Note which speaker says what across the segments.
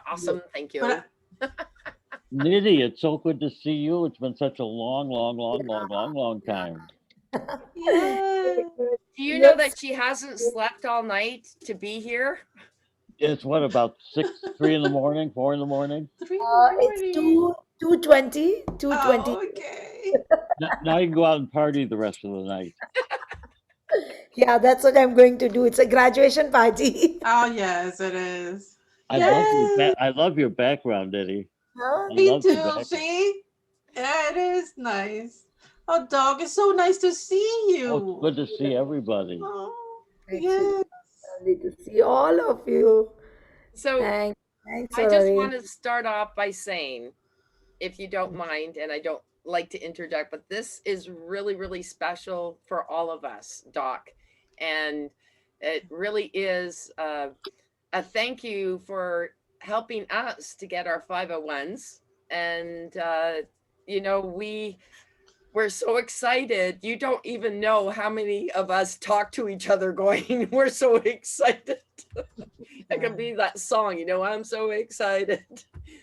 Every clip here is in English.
Speaker 1: Awesome. Thank
Speaker 2: But
Speaker 1: you.
Speaker 3: Nidhi, it's so good to see you. It's been such a long, long, long, long, long, long time.
Speaker 2: yeah,
Speaker 1: Do you know
Speaker 4: Yes.
Speaker 1: that she hasn't slept all night to be here?
Speaker 3: It's what, about 3 in the morning, 4 in the morning?
Speaker 4: It's
Speaker 2: $3.
Speaker 4: 2:20, 2:20.
Speaker 2: Oh, okay.
Speaker 3: Now you can go out and party the rest of the night.
Speaker 4: Yeah, that's what I'm going to do. It's a graduation party.
Speaker 2: Oh, yes, it is.
Speaker 3: I love
Speaker 2: Yes,
Speaker 3: I love your background, Eddie.
Speaker 4: Huh?
Speaker 3: I
Speaker 2: me
Speaker 3: love your
Speaker 2: too.
Speaker 3: background.
Speaker 2: See? Yeah, it is nice. Oh, dog, it's so nice to see
Speaker 3: Oh, it's
Speaker 2: you.
Speaker 3: good to see everybody.
Speaker 2: Oh,
Speaker 4: Actually,
Speaker 2: yes.
Speaker 4: lovely to see all of you.
Speaker 1: So
Speaker 4: Thanks,
Speaker 1: I just want
Speaker 4: Rory.
Speaker 1: to start off by saying, if you don't mind, and I don't like to interject, but this is really, really special for all of us, Doc. And it really is a thank you for helping us to get our 501s. And, we're so excited. You don't even know how many of us talk to each other going, we're so excited. It
Speaker 2: Yeah.
Speaker 1: could be that song, I'm so excited.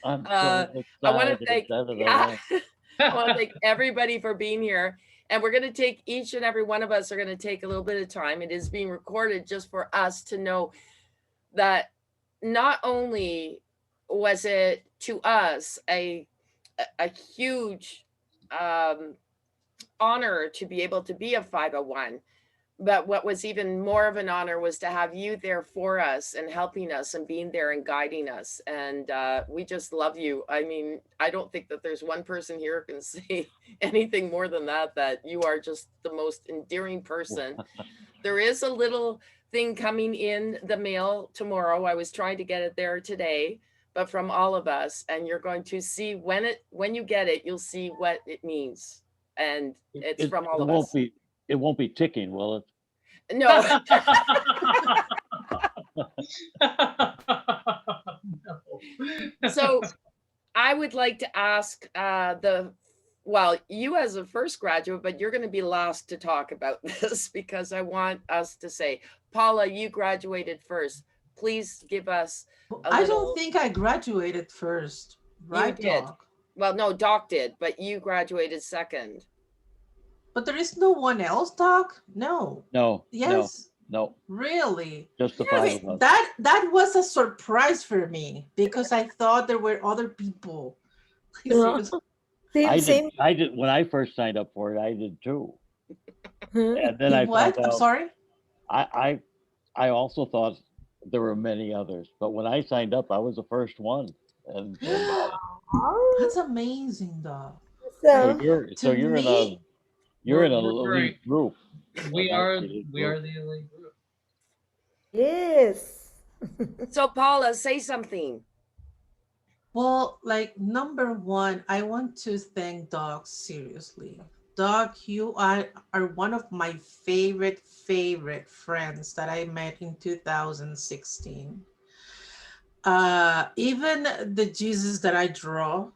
Speaker 3: I'm
Speaker 1: Uh,
Speaker 3: so
Speaker 1: I want to
Speaker 3: excited.
Speaker 1: thank,
Speaker 3: Da, da, da,
Speaker 1: yeah,
Speaker 3: da.
Speaker 1: I want to thank everybody for being here. And we're going to take each and every one of us are going to take a little bit of time. It is being recorded just for us to know that not only was it to us a huge um, honor to be able to be a 501, but what was even more of an honor was to have you there for us and helping us and being there and guiding us. And we just love you. I mean, I don't think that there's one person here who can say anything more than that, that you are just the most endearing person. There is a little thing coming in the mail tomorrow. I was trying to get it there today, but from all of us, and you're going to see when you get it, you'll see what it means. And it's
Speaker 3: It,
Speaker 1: from all
Speaker 3: it
Speaker 1: of
Speaker 3: won't
Speaker 1: us.
Speaker 3: be it won't be ticking, will it?
Speaker 1: No. So I would like to ask you as a first graduate, but you're going to be last to talk about this because I want us to say, Paula, you graduated first. Please give us a
Speaker 2: I don't
Speaker 1: little.
Speaker 2: think I graduated first,
Speaker 1: You
Speaker 2: right,
Speaker 1: did.
Speaker 2: dog?
Speaker 1: Well, no, Doc did, but you graduated second.
Speaker 2: But there is no one else, doc? No.
Speaker 3: No, no,
Speaker 2: Yes.
Speaker 3: no.
Speaker 2: Really?
Speaker 3: Just the
Speaker 2: I
Speaker 3: five
Speaker 2: mean,
Speaker 3: of us.
Speaker 2: that was a surprise for me because I thought there were other people. Like,
Speaker 4: Yeah.
Speaker 2: seriously.
Speaker 4: Same, same.
Speaker 3: I did when I first signed up for it. I did too,
Speaker 4: Huh?
Speaker 3: and then
Speaker 2: You
Speaker 3: I found
Speaker 2: what? I'm
Speaker 3: out.
Speaker 2: sorry.
Speaker 3: I I I also thought there were many others, but when I signed up, I was the first one, and
Speaker 4: Oh,
Speaker 2: That's amazing, though.
Speaker 3: so
Speaker 2: Like,
Speaker 4: so,
Speaker 3: you're
Speaker 2: to me,
Speaker 3: you're in a
Speaker 5: We're very
Speaker 3: elite group, a
Speaker 5: we
Speaker 3: nice
Speaker 5: are
Speaker 3: elite
Speaker 5: we
Speaker 3: group.
Speaker 5: are the elite group.
Speaker 4: yes.
Speaker 1: So, Paula, say something.
Speaker 2: well, like number one, I want to thank Doc seriously. Doc, are one of my favorite friends that I met in 2016. Even the Jesus that I draw,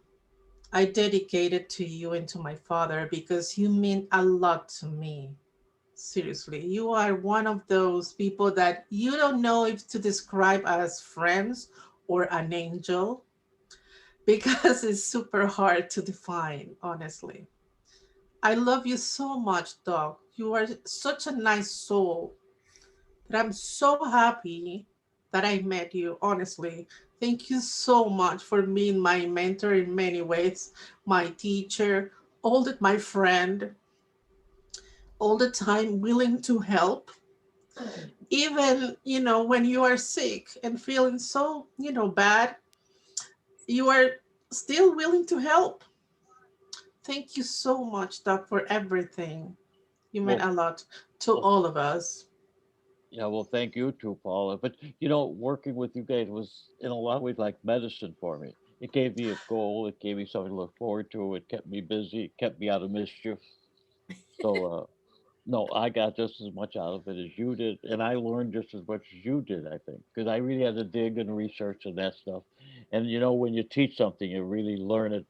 Speaker 2: I dedicate it to you and to my father because you mean a lot to me. Seriously, you are one of those people that you don't know if to describe as friends or an angel because it's super hard to define, honestly. I love you so much, Doc. You are such a nice soul that I'm so happy that I met you, honestly. Thank you so much for being my mentor in many ways, my teacher, my friend, all the time willing to help. Even, when you are sick and feeling so, bad, you are still willing to help. Thank you so much, Doc, for everything. You meant
Speaker 3: Well,
Speaker 2: a lot to
Speaker 3: well,
Speaker 2: all of us.
Speaker 3: yeah. Well, thank you too, Paula. But working with you guys was in a lot of ways like medicine for me. It gave me a goal. It gave me something to look forward to. It kept me busy. It kept me out of mischief. So no, I got just as much out of it as you did, and I learned just as much as you did, I think, because I really had to dig and research and that stuff. And when you teach something, you really learn it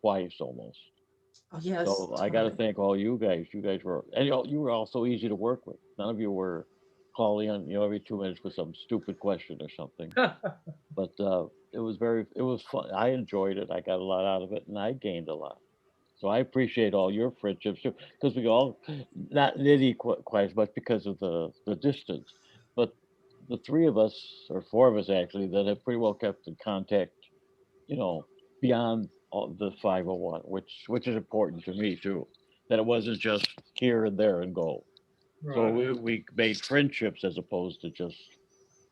Speaker 3: twice almost.
Speaker 2: Oh, yes,
Speaker 3: So I got to
Speaker 2: totally.
Speaker 3: thank all you guys. You guys were, and you were all so easy to work with. None of you were. calling on every 2 minutes with some stupid question or something. But it was fun. I enjoyed it. I got a lot out of it, and I gained a lot. So I appreciate all your friendships too, because we all not nitty quite as much because of the distance, but the three of us or four of us actually that have pretty well kept in contact, you know, beyond all the 501, which is important to me too. That it wasn't just here and there and go. So
Speaker 5: Right.
Speaker 3: we made friendships as opposed to just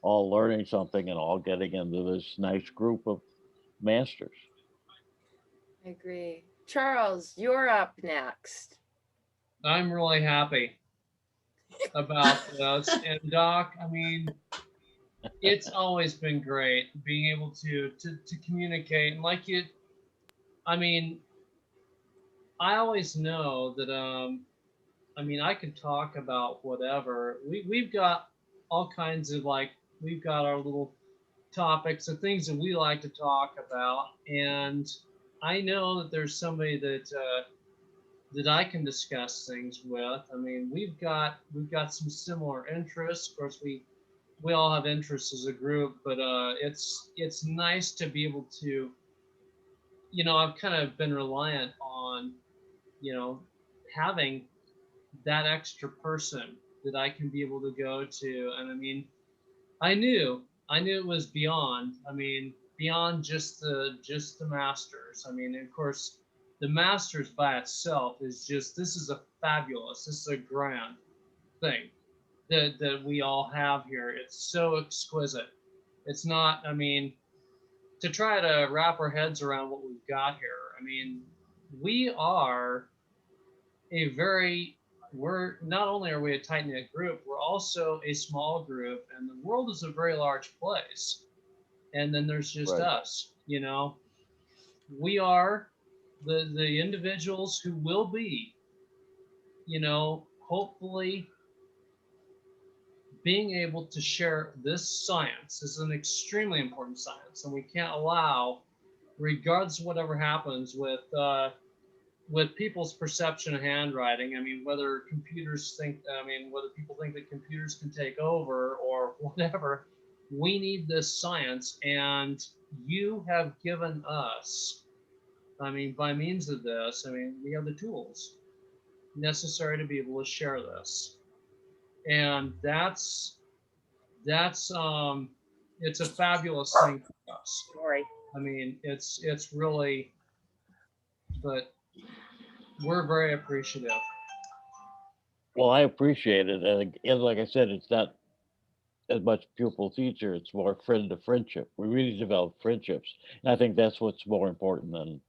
Speaker 3: all learning something and all getting into this nice group of masters.
Speaker 1: I agree. Charles, you're up next.
Speaker 5: I'm really happy about this. And Doc, I mean, it's always been great being able to communicate and like you. I mean, I always know that I mean, I could talk about whatever. We've got all kinds of like we've got our little topics and things that we like to talk about, and I know that there's somebody that I can discuss things with. I mean, we've got some similar interests. Of course, we all have interests as a group, but it's nice to be able to, I've kind of been reliant on, you know, having that extra person that I can be able to go to. And I mean, I knew it was beyond. I mean, beyond just the masters. I mean, of course, the masters by itself is just this is a fabulous, this is a grand thing that we all have here. It's so exquisite. It's not. I mean, to try to wrap our heads around what we've got here. I mean, we are a very we're not only are we a tight knit group, we're also a small group, and the world is a very large place. And then there's just
Speaker 3: Right.
Speaker 5: us. We are the individuals who will be, hopefully being able to share this science. This is an extremely important science, and we can't allow, regardless of whatever happens with people's perception of handwriting. I mean, whether people think that computers can take over or whatever, we need this science. And you have given us, I mean, by means of this, I mean, we have the tools necessary to be able to share this. And that's it's a fabulous thing for us.
Speaker 1: Sorry.
Speaker 5: I mean, it's really, but we're very appreciative.
Speaker 3: Well, I appreciate it, and like I said, it's not as much pupil teacher; it's more friend to friendship. We really develop friendships, and I think that's what's more important than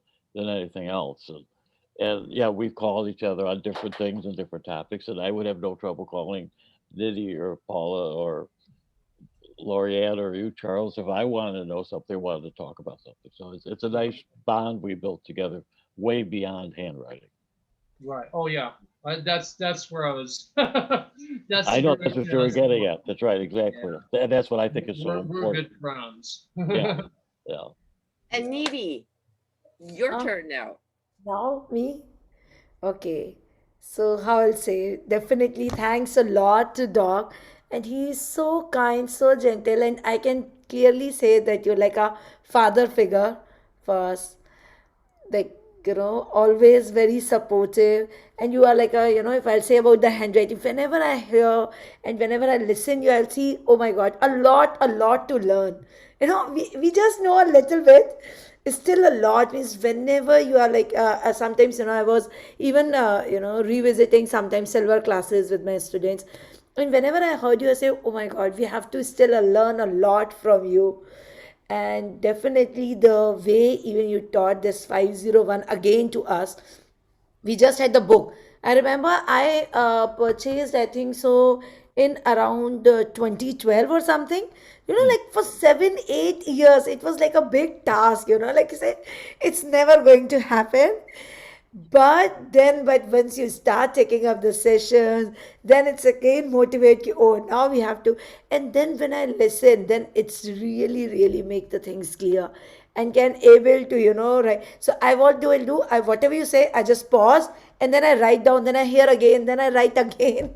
Speaker 3: anything else. And yeah, we've called each other on different things and different topics, and I would have no trouble calling Diddy or Paula or Lorianne or you, Charles, if I wanted to know something, wanted to talk about something. So it's a nice bond we built together, way beyond handwriting.
Speaker 5: Right. Oh yeah. That's where I was. That's
Speaker 3: I
Speaker 5: the
Speaker 3: know that's what
Speaker 5: direction
Speaker 3: you
Speaker 5: I
Speaker 3: were
Speaker 5: was
Speaker 3: getting
Speaker 5: going.
Speaker 3: at. That's right, exactly.
Speaker 5: Yeah.
Speaker 3: And that's what I think is so
Speaker 5: We're good
Speaker 3: important.
Speaker 5: friends.
Speaker 3: Yeah, yeah.
Speaker 1: And Needy, your
Speaker 4: Uh,
Speaker 1: turn now.
Speaker 4: Now me? Okay. So how I'll say, definitely thanks a lot to Doc. And he is so kind, so gentle, and I can clearly say that you're like a father figure for us. Like, always very supportive. And you are like a, if I'll say about the handwriting, whenever I hear and whenever I listen, I'll see, oh my God, a lot to learn. We just know a little bit. It's still a lot. Means whenever you are like, sometimes, I was even, revisiting sometimes silver classes with my students. And whenever I heard you, I say, oh my God, we have to still learn a lot from you. And definitely the way even you taught this 501 again to us, we just had the book. I remember I purchased, I think so, in around 2012 or something.
Speaker 3: Hmm.
Speaker 4: Like for 7 8 years it was like a big task, like you said, it's never going to happen. But once you start taking up the sessions, then it's again motivate you. Oh, now we have to. And then when I listen, then it's really, really make the things clear and can able to, right. So I what do I do? I whatever you say, I just pause and then I write down, then I hear again, then I write again.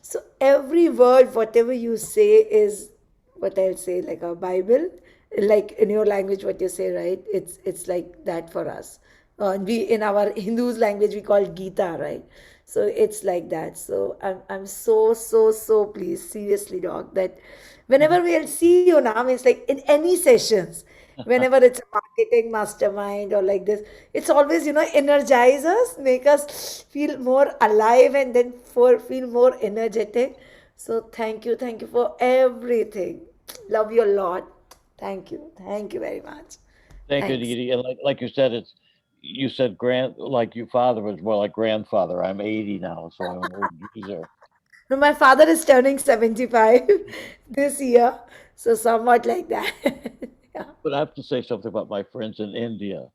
Speaker 4: So every word, whatever you say, is what I'll say, like a Bible, like in your language, what you say, right? It's like that for us. We in our Hindus language we call Gita, right? So it's like that. So I'm so pleased, seriously, dog, that whenever we'll see you now, it's like in any sessions, whenever it's a marketing mastermind or like this, it's always, energize us, make us feel more alive, and then for feel more energetic. So thank you for everything. Love you a lot. Thank you very much.
Speaker 3: Thank you,
Speaker 4: Thanks.
Speaker 3: Didi. And like you said, it's you said like your father was more like grandfather. I'm 80 now, so I'm an old geezer.
Speaker 4: No, my father is turning 75 this year, so somewhat like that. Yeah.
Speaker 3: But I have to say something about my friends in India.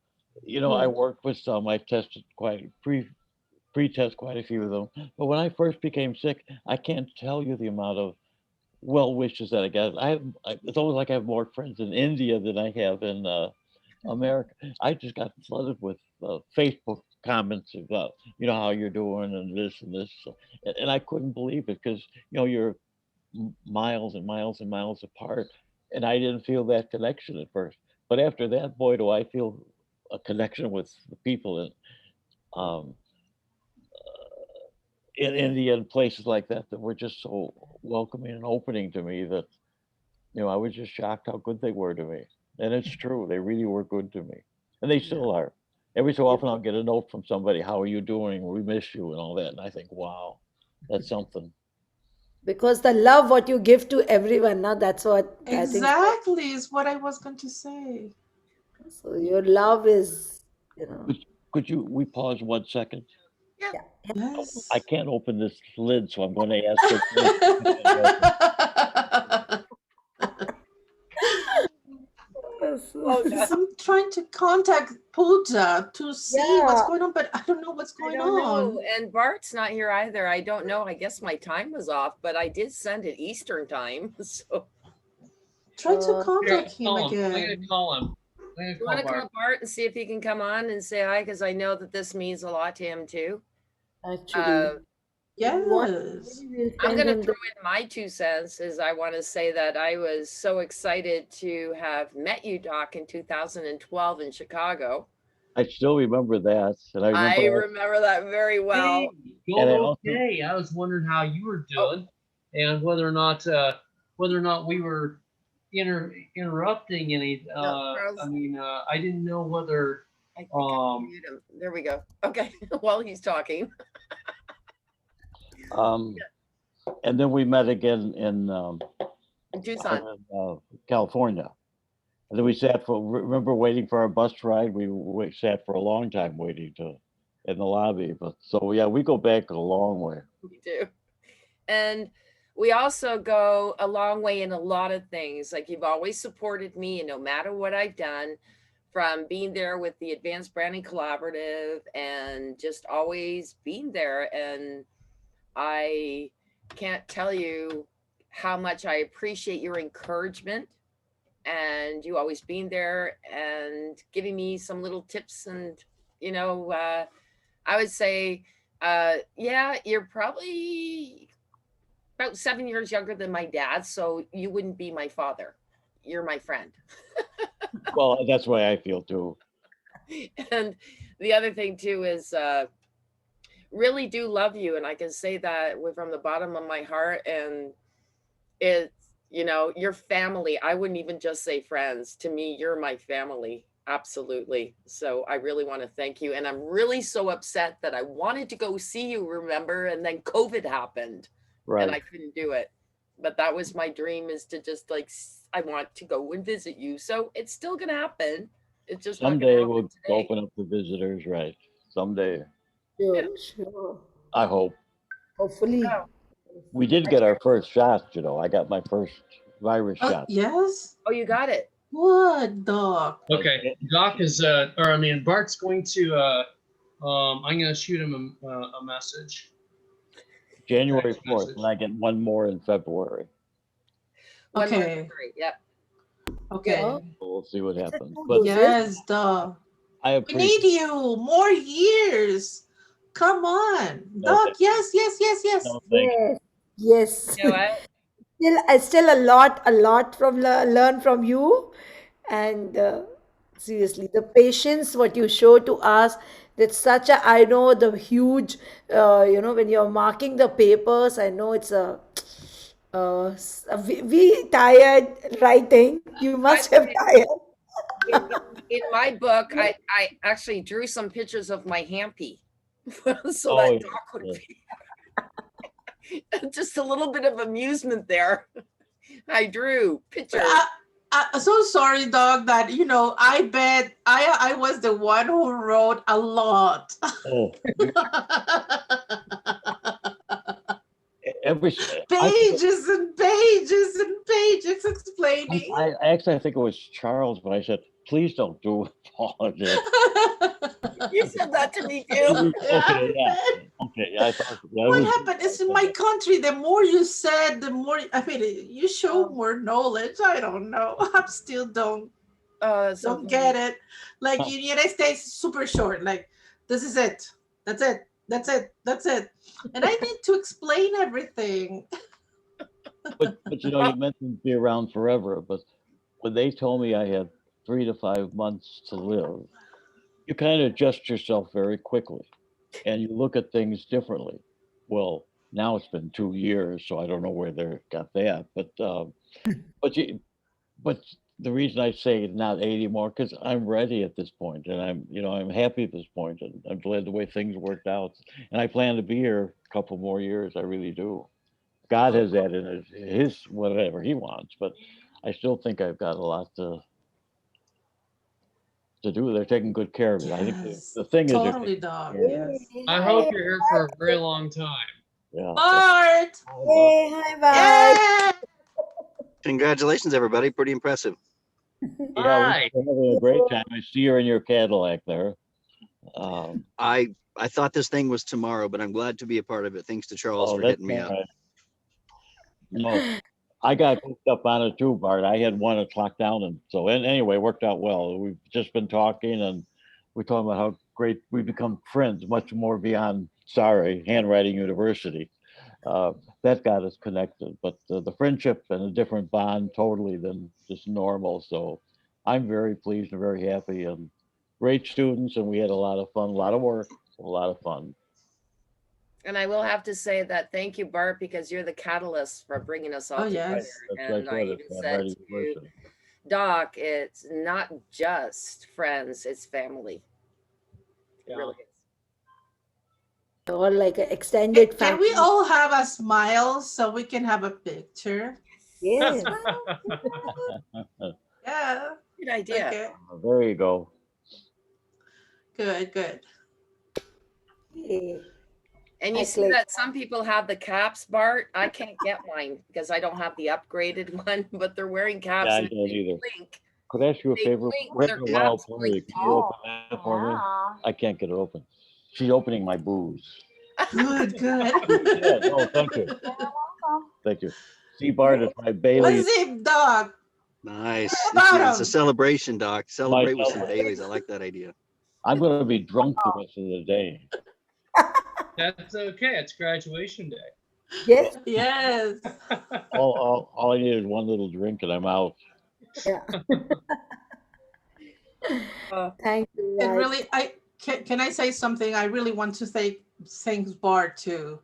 Speaker 3: I
Speaker 4: Hmm.
Speaker 3: worked with some. I tested quite pre-test quite a few of them. But when I first became sick, I can't tell you the amount of well wishes that I got. It's almost like I have more friends in India than I have in America. I just got flooded with Facebook comments about how you're doing and this and this, and I couldn't believe it because you're miles and miles and miles apart, and I didn't feel that connection at first. But after that, boy, do I feel a connection with the people um, in India and places like that were just so welcoming and opening to me that I was just shocked how good they were to me. And it's true, they really were good to me, and they
Speaker 4: Yeah.
Speaker 3: still are. Every so
Speaker 4: Yeah.
Speaker 3: often, I'll get a note from somebody, "How are you doing? We miss you," and all that. And I think, wow, that's something.
Speaker 4: Because the love what you give to everyone, now that's what I think.
Speaker 2: Exactly is what I was going to say.
Speaker 4: So your love is, you know,
Speaker 3: Could you? We pause 1 second.
Speaker 1: Yeah.
Speaker 4: yeah.
Speaker 3: I
Speaker 2: Yes.
Speaker 3: can't open this lid, so I'm going to ask her. To get it open.
Speaker 4: Yes.
Speaker 1: Oh
Speaker 2: Because
Speaker 1: God.
Speaker 2: I'm trying to contact Pooja to see what's
Speaker 4: Yeah.
Speaker 2: going on, but I don't know what's
Speaker 1: I
Speaker 2: going
Speaker 1: don't know.
Speaker 2: on.
Speaker 1: And Bart's not here either. I don't know. I guess my time was off, but I did send it Eastern time. So
Speaker 2: Try to
Speaker 5: Here,
Speaker 2: contact him
Speaker 5: call him. I'm gonna
Speaker 2: again.
Speaker 5: call him. I'm
Speaker 1: do
Speaker 5: gonna
Speaker 1: you want
Speaker 5: call
Speaker 1: to call
Speaker 5: Bart.
Speaker 1: Bart and see if he can come on and say hi? Because I know that this means a lot to him too. Uh,
Speaker 4: Actually, what
Speaker 2: Yes.
Speaker 4: maybe we'll
Speaker 1: I'm
Speaker 4: send
Speaker 1: going to
Speaker 4: him
Speaker 1: throw
Speaker 4: the.
Speaker 1: in my 2 cents is I want to say that I was so excited to have met you, Doc, in 2012 in Chicago.
Speaker 3: I still remember that, and I
Speaker 1: I
Speaker 3: remember,
Speaker 1: remember that very
Speaker 5: Hey,
Speaker 1: well.
Speaker 3: and I
Speaker 5: going
Speaker 3: also,
Speaker 5: okay. I was wondering how you were
Speaker 1: Oh,
Speaker 5: doing, and whether or not we were interrupting any.
Speaker 1: no,
Speaker 5: I
Speaker 1: Charles,
Speaker 5: mean, I didn't know whether.
Speaker 1: I think I can
Speaker 5: Um,
Speaker 1: mute him. There we go. Okay, while he's talking.
Speaker 3: um, and then we met again
Speaker 1: In
Speaker 3: out
Speaker 1: Tucson.
Speaker 3: in California. And then we sat for, remember waiting for our bus ride? We sat for a long time waiting to in the lobby. But so yeah, we go back a long way.
Speaker 1: We do. And we also go a long way in a lot of things. Like you've always supported me, and no matter what I've done, from being there with the Advanced Branding Collaborative and just always being there. And I can't tell you how much I appreciate your encouragement and you always being there and giving me some little tips. And, you know, I would say, yeah, you're probably about 7 years younger than my dad. So you wouldn't be my father. You're my friend.
Speaker 3: Well, that's why I feel too.
Speaker 1: And the other thing, too, is really do love you. And I can say that from the bottom of my heart. And it's, your family. I wouldn't even just say friends. To me, you're my family. Absolutely. So I really want to thank you. And I'm really so upset that I wanted to go see you, remember? And then COVID happened and
Speaker 3: Right.
Speaker 1: I couldn't do it. But that was my dream, is to just like, I want to go and visit you. So it's still going to happen. It's just not going to
Speaker 3: Someday
Speaker 1: happen
Speaker 3: we'll
Speaker 1: today.
Speaker 3: open up the visitors. Right. Someday,
Speaker 1: Yeah.
Speaker 4: Sure, sure.
Speaker 3: I hope.
Speaker 4: Hopefully.
Speaker 1: Oh,
Speaker 3: We did
Speaker 1: I
Speaker 3: get our
Speaker 1: checked.
Speaker 3: first shot. I got my first virus
Speaker 2: Oh,
Speaker 3: shot.
Speaker 2: yes?
Speaker 1: Oh, you got it.
Speaker 2: What, dog?
Speaker 5: okay, Doc is or I mean, Bart's going to. I'm gonna shoot him a message,
Speaker 3: January
Speaker 5: text
Speaker 3: 4th, and
Speaker 5: message.
Speaker 3: I get one more in February.
Speaker 1: One more
Speaker 2: Okay.
Speaker 1: February. Yep. Good.
Speaker 4: Oh,
Speaker 2: Okay.
Speaker 3: So we'll see what
Speaker 4: it's a
Speaker 3: happens.
Speaker 4: two
Speaker 3: But
Speaker 4: doses.
Speaker 2: Yes, dog.
Speaker 3: I
Speaker 2: We need
Speaker 3: appreciate.
Speaker 2: you. More years. Come on.
Speaker 3: No,
Speaker 2: Dog, yes, yes, yes, yes.
Speaker 3: no, thank you.
Speaker 4: Yes. Yes.
Speaker 1: You know what?
Speaker 4: Still a lot from learn from you, and seriously, the patience what you show to us. That's such a, I know the huge, when you're marking the papers. I know it's we tired writing. You
Speaker 1: By
Speaker 4: must
Speaker 1: the
Speaker 4: have
Speaker 1: way,
Speaker 4: tired.
Speaker 1: in my book, I actually drew some pictures of my hampy so
Speaker 3: Oh,
Speaker 1: that
Speaker 3: yeah,
Speaker 1: Doc would
Speaker 3: yeah.
Speaker 1: be just a little bit of amusement there. I drew pictures.
Speaker 2: I'm so sorry, dog, that I bet I was the one who wrote a lot.
Speaker 3: Oh, every I think
Speaker 2: Pages and pages and pages explaining.
Speaker 3: I think it was Charles when I said, "Please don't do what Paula did."
Speaker 1: You said that to me too.
Speaker 3: Okay,
Speaker 2: Yeah, I
Speaker 3: yeah,
Speaker 2: bet.
Speaker 3: okay. Yeah, I thought yeah, it
Speaker 2: What
Speaker 3: was you
Speaker 2: happened is
Speaker 3: that
Speaker 2: in
Speaker 3: said
Speaker 2: my
Speaker 3: that.
Speaker 2: country, the more you said, the more, I mean, you show
Speaker 1: Oh,
Speaker 2: more knowledge. I don't know. I still
Speaker 1: oh, that's so
Speaker 2: don't get
Speaker 1: funny.
Speaker 2: it. Like
Speaker 3: Huh.
Speaker 2: in the United States, super short. Like, this is it. That's it. That's it. That's it. And I need to explain everything.
Speaker 3: But you
Speaker 1: Oh,
Speaker 3: mentioned be around forever. But when they told me I had 3 to 5 months to live, you kind of adjust yourself very quickly, and you look at things differently. Well, now it's been 2 years, so I don't know where they got that. But you, but the reason I say not 80 more because I'm ready at this point, and I'm happy at this point, and I'm glad the way things worked out, and I plan to be here a couple more years. I really do. God has that in his whatever he wants, but I still think I've got a lot to do. They're taking good care of me. I think
Speaker 2: Yes.
Speaker 3: the thing is they're
Speaker 2: Totally,
Speaker 3: taking
Speaker 2: dog.
Speaker 3: good care of me.
Speaker 2: Yes.
Speaker 5: I hope you're here for a very long time.
Speaker 3: Yeah. Yeah.
Speaker 2: Bart.
Speaker 3: Oh, but
Speaker 4: Hey, hi, Bart.
Speaker 2: Yeah.
Speaker 6: Congratulations, everybody. Pretty impressive.
Speaker 3: yeah,
Speaker 5: Hi.
Speaker 3: we're having a great time. I see you're in your Cadillac there. Um,
Speaker 6: I thought this thing was tomorrow, but I'm glad to be a part of it. Thanks to Charles
Speaker 3: oh,
Speaker 6: for
Speaker 3: that's
Speaker 6: hitting me
Speaker 3: all
Speaker 6: up.
Speaker 3: right. No, I got hooked up on it too, Bart. I had 1 o'clock down, and so and anyway, it worked out well. We've just been talking, and we're talking about how great we've become friends, much more beyond handwriting university. Uh, that got us connected, but the friendship and a different bond totally than just normal. So I'm very pleased and very happy, and great students, and we had a lot of fun, a lot of work, a lot of fun.
Speaker 1: and I will have to say that thank you, Bart, because you're the catalyst for bringing us
Speaker 2: Oh,
Speaker 1: all together.
Speaker 2: yes.
Speaker 3: That's
Speaker 1: And
Speaker 3: like
Speaker 1: I
Speaker 3: what it's
Speaker 1: even said
Speaker 3: handwriting
Speaker 1: to
Speaker 3: university.
Speaker 1: Doc, it's not just friends, it's family. It
Speaker 5: Yeah.
Speaker 1: really is.
Speaker 4: Or like an extended
Speaker 2: Can we
Speaker 4: family.
Speaker 2: all have a smile so we can have a picture?
Speaker 4: Yes.
Speaker 2: Yeah.
Speaker 1: Good idea.
Speaker 2: Okay.
Speaker 3: There you go.
Speaker 2: Good, good.
Speaker 4: Hey,
Speaker 1: And you see
Speaker 4: excellent.
Speaker 1: that some people have the caps, Bart. I can't get mine because I don't have the upgraded one, but they're wearing caps
Speaker 3: Yeah, I
Speaker 1: and if
Speaker 3: don't
Speaker 1: they
Speaker 3: either.
Speaker 1: blink,
Speaker 3: Could I ask you a
Speaker 1: they
Speaker 3: favor?
Speaker 1: blink,
Speaker 3: We're
Speaker 1: their
Speaker 3: having a wild
Speaker 1: caps
Speaker 3: party.
Speaker 1: blink
Speaker 3: Can you
Speaker 1: too.
Speaker 3: open that for me? I can't get it open. She's opening my booze.
Speaker 2: Good, good.
Speaker 3: Yeah, no, thank you. Thank you. See, Bart, it's my
Speaker 2: A
Speaker 3: Bailey's,
Speaker 2: zip dog.
Speaker 6: Nice. It's a
Speaker 2: Bottom.
Speaker 6: celebration, Doc.
Speaker 3: my
Speaker 6: Celebrate with some
Speaker 3: celebration.
Speaker 6: Baileys. I like that idea.
Speaker 3: I'm going to be drunk the rest of the day.
Speaker 5: That's okay. It's graduation day.
Speaker 4: Yes.
Speaker 2: Yes.
Speaker 3: All I need is one little drink and I'm out.
Speaker 4: Yeah.
Speaker 1: Uh,
Speaker 4: Thank you,
Speaker 2: And
Speaker 4: Bart.
Speaker 2: really, can I say something? I really want to thanks Bart too.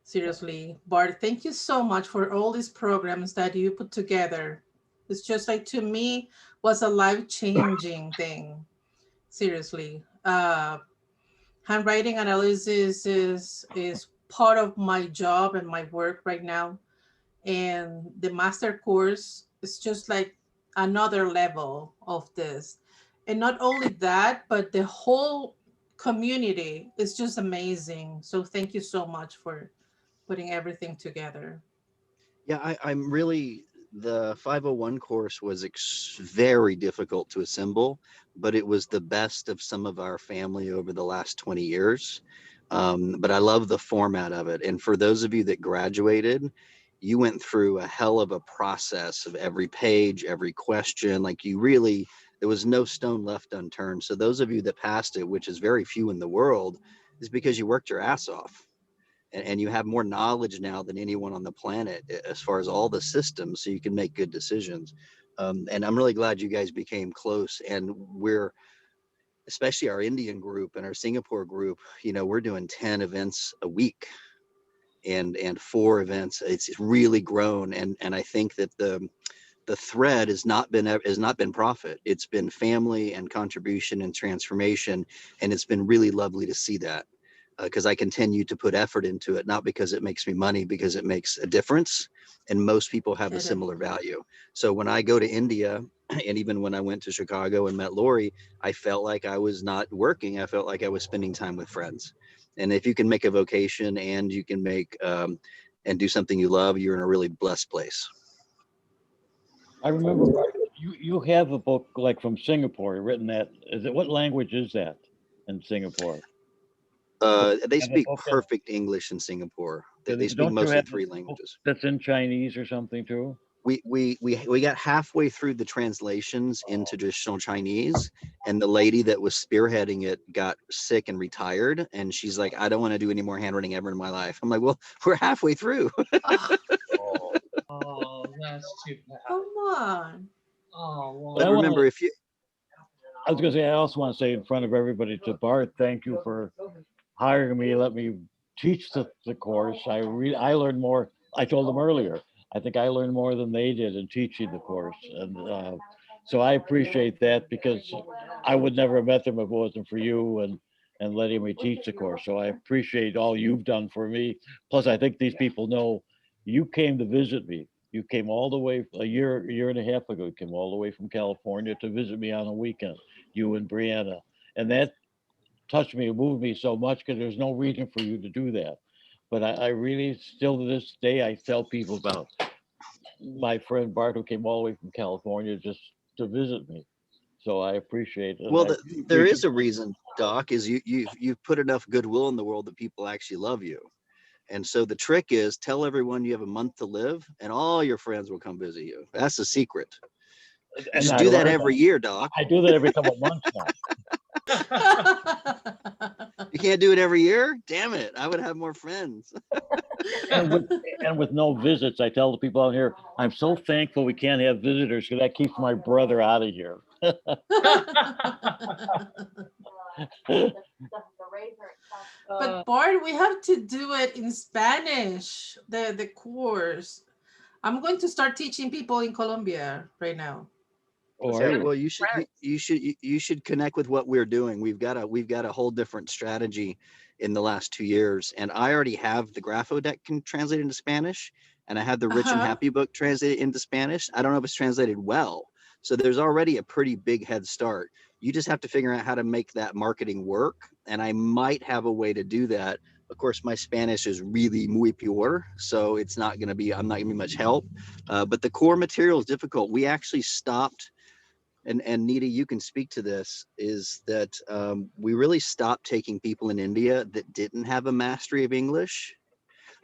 Speaker 2: Seriously, Bart, thank you so much for all these programs that you put together. It's just like, to me, was a life-changing thing. Seriously. Handwriting analysis is part of my job and my work right now. And the master course is just like another level of this. And not only that, but the whole community is just amazing. So thank you so much for putting everything together.
Speaker 6: Yeah, I'm really, the 501 course was very difficult to assemble, but it was the best of some of our family over the last 20 years. But I love the format of it. And for those of you that graduated, you went through a hell of a process of every page, every question. Like, you really, there was no stone left unturned. So those of you that passed it, which is very few in the world, is because you worked your ass off. and you have more knowledge now than anyone on the planet as far as all the systems, so you can make good decisions. And I'm really glad you guys became close, and we're, especially our Indian group and our Singapore group, we're doing 10 events a week, and 4 events. It's really grown, and I think that the thread has not been profit. It's been family and contribution and transformation, and it's been really lovely to see that, because I continue to put effort into it, not because it makes me money, because it makes a difference, and most people have a
Speaker 2: Get it.
Speaker 6: similar value. So when I go to India, and even when I went to Chicago and met Lori, I felt like I was not working. I felt like I was spending time with friends. And if you can make a vocation, and you can make and do something you love, you're in a really blessed place.
Speaker 3: I remember you have a book like from Singapore written that is it what language is that in Singapore?
Speaker 6: They
Speaker 3: Have a
Speaker 6: speak
Speaker 3: book in,
Speaker 6: perfect English in Singapore. They speak
Speaker 3: don't you
Speaker 6: mostly
Speaker 3: have a
Speaker 6: three
Speaker 3: book
Speaker 6: languages.
Speaker 3: that's in Chinese or something too?
Speaker 6: We got halfway through the translations into traditional Chinese, and the lady that was spearheading it got sick and retired, and she's like, I don't want to do any more handwriting ever in my life. I'm like, well, we're halfway through.
Speaker 2: Oh,
Speaker 3: Oh.
Speaker 5: Oh, that's too bad.
Speaker 2: come on.
Speaker 5: Oh,
Speaker 3: But
Speaker 6: But
Speaker 3: I want
Speaker 6: remember,
Speaker 3: to.
Speaker 6: if you
Speaker 3: I was going to say I also want to say in front of everybody to Bart, thank you for hiring me, let me teach the course. I learned more. I told them earlier. I think I learned more than they did in teaching the course, and so I appreciate that because I would never have met them if it wasn't for you and letting me teach the course. So I appreciate all you've done for me. Plus, I think these people know you came to visit me. You came all the way a year and a half ago. You came all the way from California to visit me on a weekend. You and Brianna, and that touched me, it moved me so much because there's no reason for you to do that. But I really, still to this day, I tell people about my friend Bart who came all the way from California just to visit me. So I appreciate it. And
Speaker 6: well,
Speaker 3: I really
Speaker 6: there
Speaker 3: appreciate
Speaker 6: is a reason, Doc, is you've put enough goodwill in the world that people actually love you. And so the trick is, tell everyone you have a month to live, and all your friends will come visit you. That's the secret.
Speaker 3: and
Speaker 6: Just
Speaker 3: I
Speaker 6: do that
Speaker 3: learned
Speaker 6: every
Speaker 3: that.
Speaker 6: year, Doc.
Speaker 3: I do that every couple of months now.
Speaker 6: You can't do it every year? Damn it. I would have more friends.
Speaker 3: And with and with no visits, I tell the people out here, I'm so thankful we can't have visitors because that keeps my brother out of here.
Speaker 1: Uh,
Speaker 2: But Bart, we have to do it in Spanish, the course. I'm going to start teaching people in Colombia right now.
Speaker 3: Oh, are
Speaker 6: Yeah,
Speaker 3: you?
Speaker 6: well, you should connect with what we're doing. We've got a whole different strategy in the last 2 years, and I already have the Grapho deck can translate into Spanish, and I have the Rich and
Speaker 2: Uh-huh.
Speaker 6: Happy book translated into Spanish. I don't know if it's translated well, so there's already a pretty big head start. You just have to figure out how to make that marketing work, and I might have a way to do that. Of course, my Spanish is really muy peor, so I'm not gonna be much help. But the core material is difficult. We actually stopped, and Nita, you can speak to this, is that we really stopped taking people in India that didn't have a mastery of English,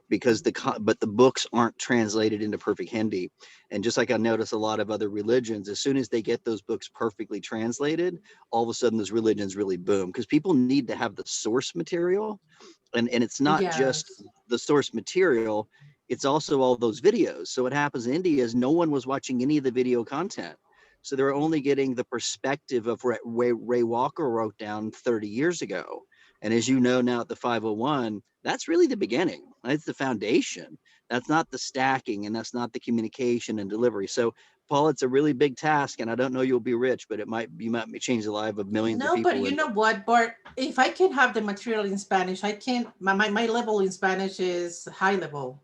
Speaker 6: because but the books aren't translated into perfect Hindi. And just like I notice a lot of other religions, as soon as they get those books perfectly translated, all of a sudden those religions really boom, because people need to have the source material. And it's not just
Speaker 2: Yes.
Speaker 6: the source material, it's also all those videos. So what happens in India is no one was watching any of the video content, so they're only getting the perspective of what Ray Walker wrote down 30 years ago. And as you know now at the 501, that's really the beginning. That's the foundation. That's not the stacking, and that's not the communication and delivery. So Paul, it's a really big task, and I don't know you'll be rich, but you might change the life of millions of
Speaker 2: No, but
Speaker 6: people.
Speaker 2: you
Speaker 6: And
Speaker 2: know what, Bart? If I can have the material in Spanish, I can. My level in Spanish is high level.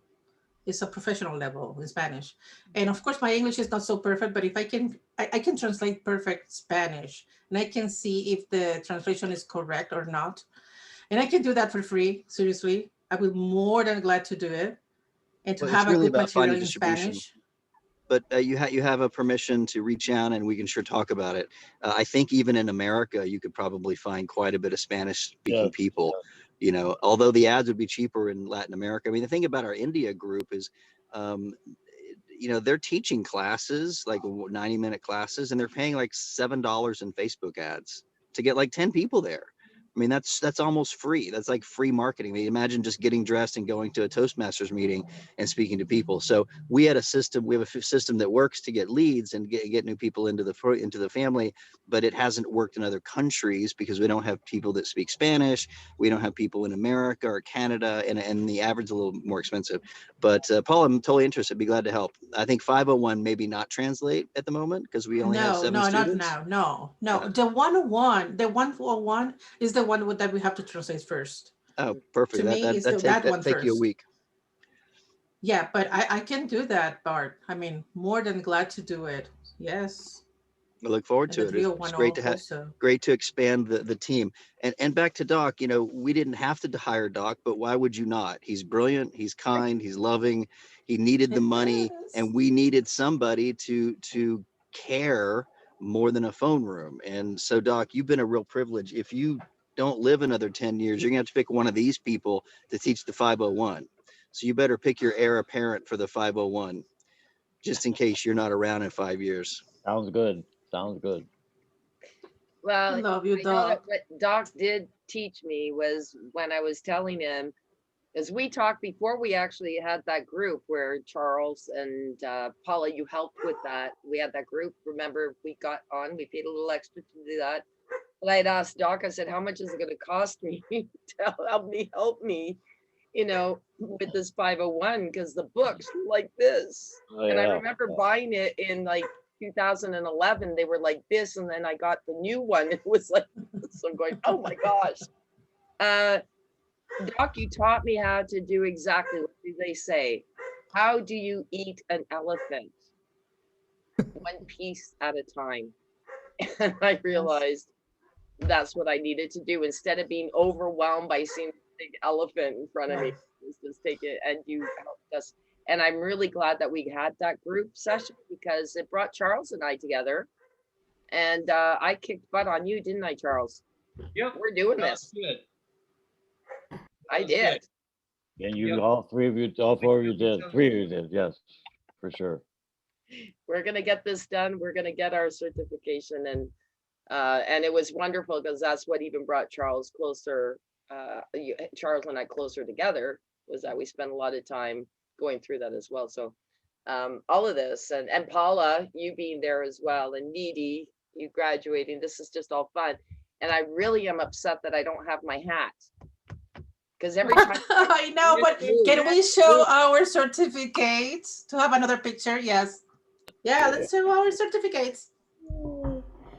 Speaker 2: It's a professional level in Spanish, and of course, my English is not so perfect. But if I can translate perfect Spanish, and I can see if the translation is correct or not, and I can do that for free. Seriously, I will more than glad to do it, and to
Speaker 6: well, it's
Speaker 2: have a
Speaker 6: really
Speaker 2: good
Speaker 6: about
Speaker 2: material
Speaker 6: finding
Speaker 2: in
Speaker 6: distribution.
Speaker 2: Spanish.
Speaker 6: But you have a permission to reach out, and we can sure talk about it. I think even in America, you could probably find quite a bit of Spanish speaking
Speaker 3: Yes.
Speaker 6: people. Although the ads would be cheaper in Latin America. I mean, the thing about our India group is, um, they're teaching classes like 90-minute classes, and they're paying like $7 in Facebook ads to get like 10 people there. I mean, that's almost free. That's like free marketing. I mean, imagine just getting dressed and going to a Toastmasters meeting and speaking to people. So we had a system. We have a system that works to get leads and get new people into the family, but it hasn't worked in other countries because we don't have people that speak Spanish. We don't have people in America or Canada, and the average is a little more expensive. But Paul, I'm totally interested. Be glad to help. I think 501 maybe not translate at the moment because we only have
Speaker 2: No,
Speaker 6: seven
Speaker 2: no, not
Speaker 6: students.
Speaker 2: now. No, no.
Speaker 6: Yeah.
Speaker 2: The 101, the 141 is the one that we have to translate first.
Speaker 6: Oh,
Speaker 2: To
Speaker 6: perfect. That
Speaker 2: me,
Speaker 6: that
Speaker 2: is
Speaker 6: that take
Speaker 2: that
Speaker 6: that
Speaker 2: one
Speaker 6: take you a
Speaker 2: first.
Speaker 6: week.
Speaker 2: Yeah, but I can do that, Bart. I mean, more than glad to do it. Yes.
Speaker 6: I look forward
Speaker 2: And
Speaker 6: to
Speaker 2: the
Speaker 6: it. It's
Speaker 2: 301
Speaker 6: great to have
Speaker 2: also.
Speaker 6: great to expand the team. And back to Doc, we didn't have to hire Doc, but why would you not? He's brilliant, he's kind, he's loving, he needed the money,
Speaker 2: Yes.
Speaker 6: and we needed somebody to care more than a phone room. And so Doc, you've been a real privilege. If you don't live another 10 years, you're gonna have to pick one of these people to teach the 501. So you better pick your heir apparent for the 501, just in case you're not around in 5 years.
Speaker 3: Sounds good. Sounds good.
Speaker 2: I
Speaker 1: Well,
Speaker 2: love you,
Speaker 1: I know that
Speaker 2: Doc.
Speaker 1: what Doc did teach me was when I was telling him, as we talked before, we actually had that group where Charles and Paula, you helped with that. We had that group. Remember, we got on, we paid a little extra to do that. But I'd asked Doc, I said, how much is it going to cost me to help me, with this 501? Because the books were like this.
Speaker 3: Oh
Speaker 1: And I
Speaker 3: yeah.
Speaker 1: remember
Speaker 3: Yeah.
Speaker 1: buying it in like 2011. They were like this. And then I got the new one. It was like this. I'm going, oh my gosh. Uh, Doc, you taught me how to do exactly what do they say. How do you eat an elephant? One piece at a time. And I
Speaker 2: Yes.
Speaker 1: realized that's what I needed to do instead of being overwhelmed by seeing a big elephant in front of me.
Speaker 2: Yes.
Speaker 1: Just take it, and you helped us. And I'm really glad that we had that group session because it brought Charles and I together. And I kicked butt on you, didn't I, Charles?
Speaker 5: Yep.
Speaker 1: We're doing
Speaker 5: That was
Speaker 1: this.
Speaker 5: good.
Speaker 1: I
Speaker 5: That was good.
Speaker 1: did.
Speaker 3: And
Speaker 5: Yep.
Speaker 3: you, all three of you, all
Speaker 5: We
Speaker 3: four of you
Speaker 5: helped each
Speaker 3: did.
Speaker 5: other.
Speaker 3: Three of you did. Yes, for sure.
Speaker 1: We're gonna get this done. We're gonna get our certification, and it was wonderful because that's what even brought Charles closer. Charles and I closer together was that we spent a lot of time going through that as well. So all of this and Paula, you being there as well, and Needy, you graduating. This is just all fun, and I really am upset that I don't have my hat because every time
Speaker 2: I know, but
Speaker 1: move,
Speaker 2: can we show our certificates to have another picture? Yes. Yeah,
Speaker 4: Yeah.
Speaker 2: let's show our certificates.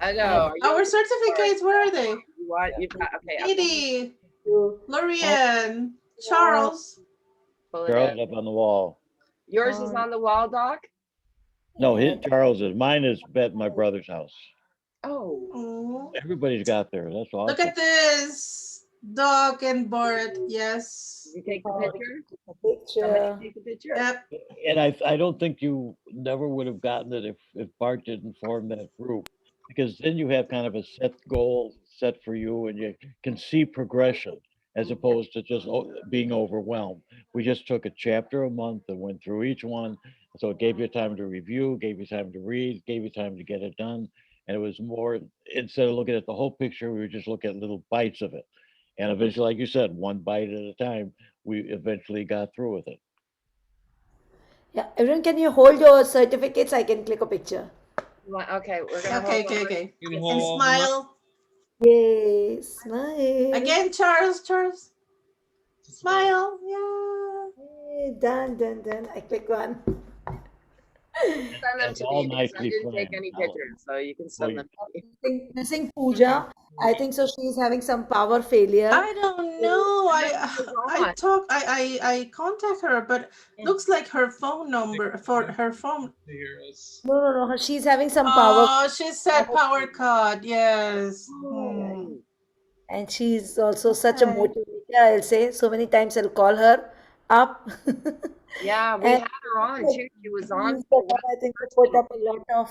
Speaker 1: I know.
Speaker 4: Happy
Speaker 1: Are you
Speaker 2: Our
Speaker 1: looking for it?
Speaker 2: certificates, where are they?
Speaker 1: You want you got okay? I'll
Speaker 2: Edie,
Speaker 4: to
Speaker 2: Lorian,
Speaker 4: everyone.
Speaker 2: Charles.
Speaker 1: pull it
Speaker 3: Charles
Speaker 1: up.
Speaker 3: up on the wall.
Speaker 1: Yours is
Speaker 4: Um,
Speaker 1: on the wall, Doc.
Speaker 3: No,
Speaker 4: and
Speaker 3: Charles is. Mine is at my brother's house.
Speaker 1: Oh,
Speaker 2: Oh,
Speaker 3: Everybody's got theirs. That's
Speaker 2: look
Speaker 3: awesome.
Speaker 2: at this. Doc and Bart.
Speaker 1: did
Speaker 2: Yes.
Speaker 1: you take the picture?
Speaker 4: a
Speaker 1: Somebody
Speaker 4: picture.
Speaker 1: take a picture.
Speaker 2: Yep.
Speaker 3: And I don't think you never would have gotten it if Bart didn't form that group, because then you have kind of a set goal set for you, and you can see progression as opposed to just being overwhelmed. We just took a chapter a month and went through each one, so it gave you time to review, gave you time to read, gave you time to get it done, and it was more, instead of looking at the whole picture, we would just look at little bites of it, and eventually, like you said, one bite at a time, we eventually got through with it.
Speaker 4: Yeah, everyone, can you hold your certificates? I can click a picture.
Speaker 1: Okay, we're gonna
Speaker 2: Okay,
Speaker 1: hold
Speaker 2: okay,
Speaker 1: over.
Speaker 2: okay.
Speaker 5: You can
Speaker 2: And
Speaker 5: hold over my
Speaker 2: smile.
Speaker 4: Yay, smile.
Speaker 2: Again, Charles, Charles.
Speaker 5: smile.
Speaker 2: Smile. Yeah.
Speaker 4: Yay, done, done, done. I click one.
Speaker 1: Send them
Speaker 3: And
Speaker 1: to
Speaker 3: all
Speaker 1: me because I
Speaker 3: nicely
Speaker 1: didn't take
Speaker 3: framed.
Speaker 1: any pictures, so you can
Speaker 3: Well,
Speaker 1: send them to me.
Speaker 4: Missing
Speaker 5: Okay.
Speaker 4: Pooja. I think so. She's having some power failure.
Speaker 2: I don't
Speaker 4: So,
Speaker 2: know.
Speaker 1: No, it was
Speaker 2: I
Speaker 1: on.
Speaker 2: talk. I contact her, but looks like her phone number for her phone.
Speaker 5: Here is.
Speaker 4: no, no, no. She's having some
Speaker 2: Oh, she said
Speaker 4: power
Speaker 2: power
Speaker 4: failure.
Speaker 2: cut. Yes.
Speaker 4: Yeah.
Speaker 2: Hmm.
Speaker 1: Oh,
Speaker 4: And she's also such a
Speaker 2: Okay.
Speaker 4: motivator, I'll say. So many times I'll call her up.
Speaker 1: yeah, we
Speaker 4: And
Speaker 1: had her on too. She was on
Speaker 4: she's the
Speaker 1: for one
Speaker 4: one I think to
Speaker 1: first
Speaker 4: put
Speaker 1: one.
Speaker 4: up a lot of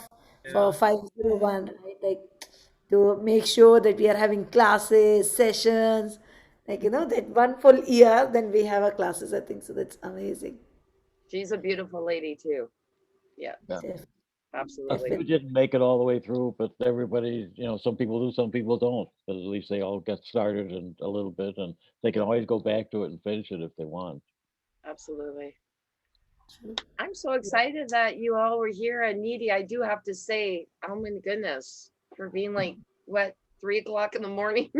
Speaker 4: for
Speaker 5: Yeah.
Speaker 4: 501, right? Like to make sure that we are having classes, sessions, like that one full year, then we have our classes, I think. So that's amazing.
Speaker 1: She's a beautiful lady too. Yeah,
Speaker 3: yeah.
Speaker 4: Def-
Speaker 3: A
Speaker 1: Absolutely.
Speaker 3: few didn't make it all the way through, but everybody, some people do, some people don't. But at least they all get started and a little bit, and they can always go back to it and finish it if they want.
Speaker 1: Absolutely.
Speaker 4: True.
Speaker 1: I'm so excited that you all were here and Needy. I do have to say, oh my goodness, for being like what 3 o'clock in the morning.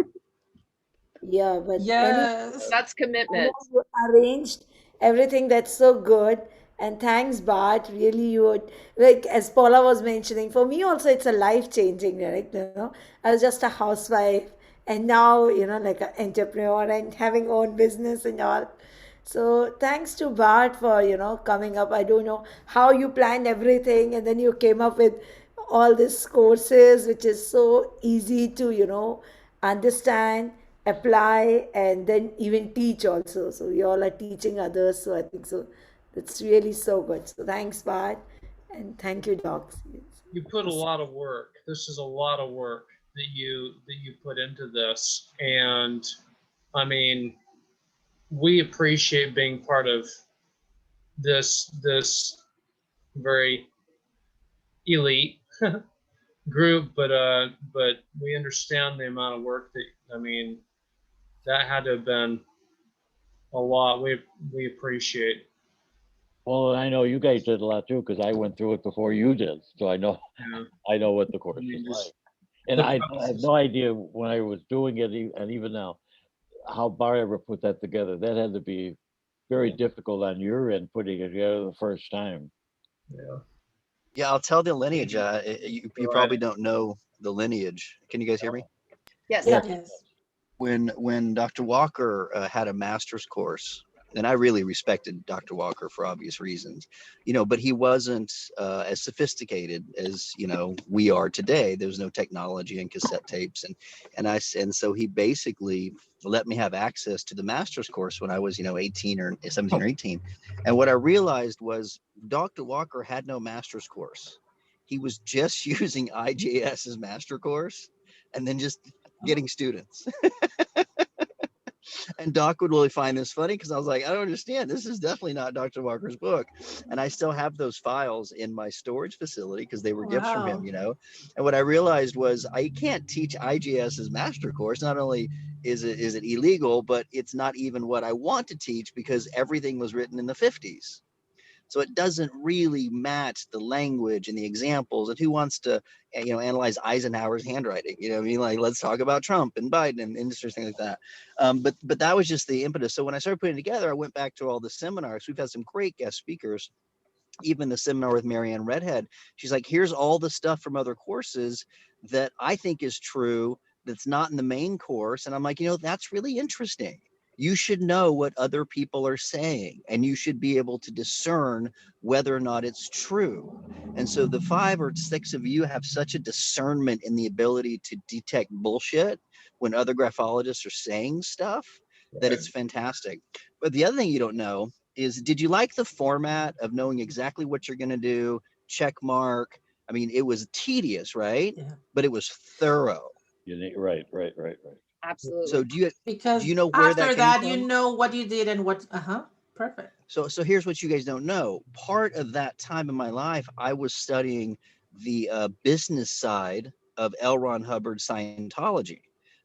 Speaker 4: Yeah, but any
Speaker 2: Yes.
Speaker 1: That's
Speaker 4: I know
Speaker 1: commitment.
Speaker 4: you arranged everything that's so good. And thanks, Bart. Really, you would, like, as Paula was mentioning, for me also, it's a life changing, right? I was just a housewife, and now, like an entrepreneur and having own business and all. So thanks to Bart for, coming up. I don't know how you planned everything, and then you came up with all these courses, which is so easy to, understand, apply, and then even teach also. So you all are teaching others. So I think so. That's really so good. So thanks, Bart, and thank you, docs.
Speaker 5: You put a lot of work. This is a lot of work that you put into this, and I mean, we appreciate being part of this very elite group, but we understand the amount of work that I mean that had to have been a lot. We appreciate.
Speaker 3: Well, I know you guys did a lot too, because I went through it before you did, so I know
Speaker 5: You know,
Speaker 3: I know what the
Speaker 5: I
Speaker 3: course is
Speaker 5: mean,
Speaker 3: like.
Speaker 5: just
Speaker 3: And
Speaker 5: the
Speaker 3: I had
Speaker 5: process.
Speaker 3: no idea when I was doing it, and even now, how Bar ever put that together. That had to be very difficult on your end, putting it together the first time.
Speaker 5: Yeah,
Speaker 6: Yeah, I'll tell the lineage. You
Speaker 5: right.
Speaker 6: probably don't know the lineage. Can you guys hear me?
Speaker 1: Yes.
Speaker 3: Yes,
Speaker 4: Yeah.
Speaker 2: Yes.
Speaker 6: When Dr. Walker had a master's course, and I really respected Dr. Walker for obvious reasons, but he wasn't as sophisticated as we are today. There was no technology and cassette tapes, and so he basically let me have access to the master's course when I was 18 or 17 or 18. And what I realized was Dr. Walker had no master's course. He was just using IJS's master course and then just
Speaker 2: Oh,
Speaker 6: getting students. And Doc would really find this funny because I was like, I don't understand. This is definitely not Dr. Walker's book. And I still have those files in my storage facility because they were gifts from him,
Speaker 2: wow.
Speaker 6: And what I realized was I can't teach IGS's master course. Not only is it illegal, but it's not even what I want to teach because everything was written in the 50s. So it doesn't really match the language and the examples. And who wants to, analyze Eisenhower's handwriting? I mean, like let's talk about Trump and Biden and industries, things like that. But that was just the impetus. So when I started putting it together, I went back to all the seminars. We've had some great guest speakers. Even the seminar with Marianne Redhead, she's like, here's all the stuff from other courses that I think is true that's not in the main course. And I'm like, that's really interesting. You should know what other people are saying, and you should be able to discern whether or not it's true. And so the 5 or 6 of you have such a discernment in the ability to detect bullshit when other graphologists are saying stuff that
Speaker 5: Right.
Speaker 6: it's fantastic. But the other thing you don't know is, did you like the format of knowing exactly what you're going to do, check mark? I mean, it was tedious, right?
Speaker 2: Yeah.
Speaker 6: But it was thorough.
Speaker 3: right, right, right, right.
Speaker 6: So
Speaker 1: Absolutely.
Speaker 6: do
Speaker 2: Because
Speaker 6: you know where that
Speaker 2: after
Speaker 6: came
Speaker 2: that, you
Speaker 6: from?
Speaker 2: know what you did and what, perfect.
Speaker 6: So here's what you guys don't know. Part of that time in my life, I was studying the business side of L. Ron Hubbard's Scientology.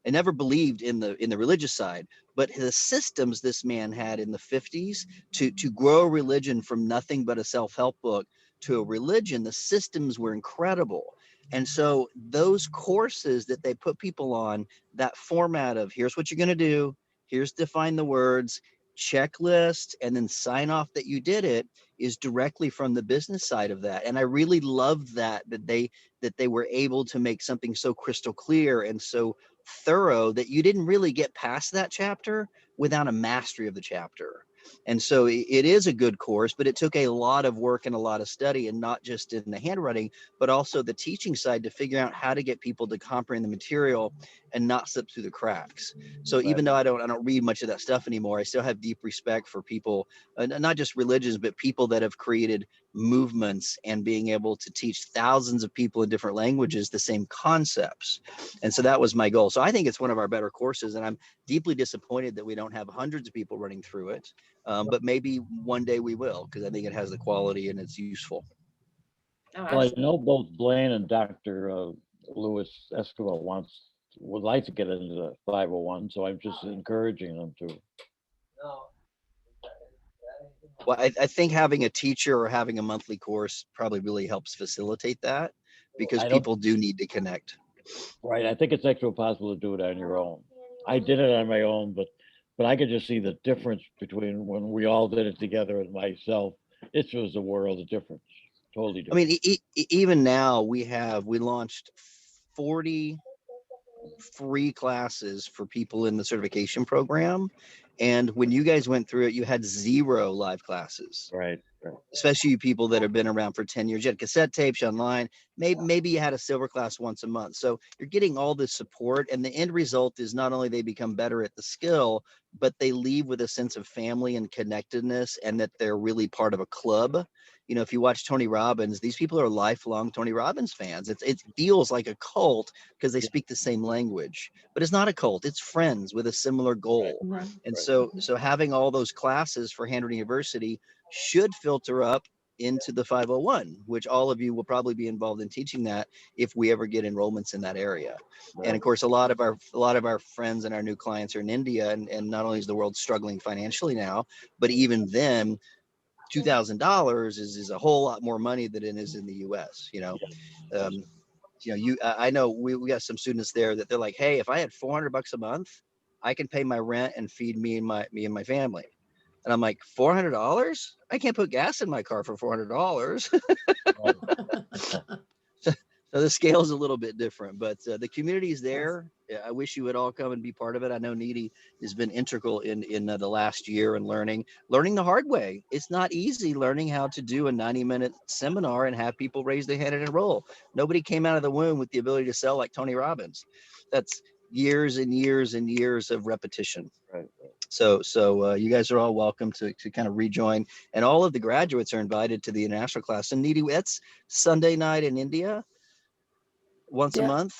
Speaker 6: I never believed in the religious side, but the systems this man had in the 50s to grow a religion from nothing but a self-help book to a religion, the systems were incredible. And so those courses that they put people on, that format of here's what you're going to do, here's define the words, checklist, and then sign off that you did it, is directly from the business side of that. And I really loved that they were able to make something so crystal clear and so thorough that you didn't really get past that chapter without a mastery of the chapter. And so it is a good course, but it took a lot of work and a lot of study, and not just in the handwriting, but also the teaching side to figure out how to get people to comprehend the material and not slip through the cracks. So
Speaker 3: Right.
Speaker 6: even though I don't read much of that stuff anymore, I still have deep respect for people, not just religions, but people that have created movements and being able to teach thousands of people in different languages the same concepts. And so that was my goal. So I think it's one of our better courses, and I'm deeply disappointed that we don't have hundreds of people running through it. But maybe one day we will, because I think it has the quality and it's useful.
Speaker 1: Oh,
Speaker 3: Well, I
Speaker 1: absolutely.
Speaker 3: know both Blaine and Dr. Lewis Escobar would like to get into the 501, so I'm just encouraging them to.
Speaker 6: Well, I think having a teacher or having a monthly course probably really helps facilitate that because
Speaker 3: I don't,
Speaker 6: people do need to connect.
Speaker 3: right. I think it's extra possible to do it on your own. I did it on my own, but I could just see the difference between when we all did it together and myself. It was a world of difference, totally
Speaker 6: I
Speaker 3: different.
Speaker 6: mean, even now we launched 40 free classes for people in the certification program. And when you guys went through it, you had 0 live classes,
Speaker 3: Right, right.
Speaker 6: especially you people that have been around for 10 years. You had cassette tapes online. Maybe you had a silver class once a month. So you're getting all this support. And the end result is not only they become better at the skill, but they leave with a sense of family and connectedness and that they're really part of a club. You know, if you watch Tony Robbins, these people are lifelong Tony Robbins fans. It feels like a cult because they
Speaker 3: Yeah,
Speaker 6: speak the same language, but it's not a cult. It's friends with a similar
Speaker 3: right,
Speaker 6: goal.
Speaker 2: Right.
Speaker 6: And
Speaker 3: right.
Speaker 6: so having all those classes for Handwriting University should filter up into the 501, which all of you will probably be involved in teaching that if we ever get enrollments in that area. And
Speaker 3: Right.
Speaker 6: of course, a lot of our friends and our new clients are in India, and not only is the world struggling financially now, but even then, $2,000 is a whole lot more money than it is in the U.S.
Speaker 3: Yeah, yes.
Speaker 6: Um, I know we got some students there that they're like, hey, if I had $400 a month, I can pay my rent and feed me and my family. And I'm like, $400? I can't put gas in my car for $400.
Speaker 3: Right.
Speaker 6: So the scale is a little bit different, but the community is
Speaker 2: Yes.
Speaker 6: there. Yeah, I wish you would all come and be part of it. I know Needy has been integral in the last year and learning the hard way. It's not easy learning how to do a 90-minute seminar and have people raise their hand and enroll. Nobody came out of the womb with the ability to sell like Tony Robbins. That's years and years and years of repetition.
Speaker 3: Right.
Speaker 6: So you guys are all welcome to kind of rejoin, and all of the graduates are invited to the international class. And Needy, that's Sunday night in India once a
Speaker 4: Yeah.
Speaker 6: month.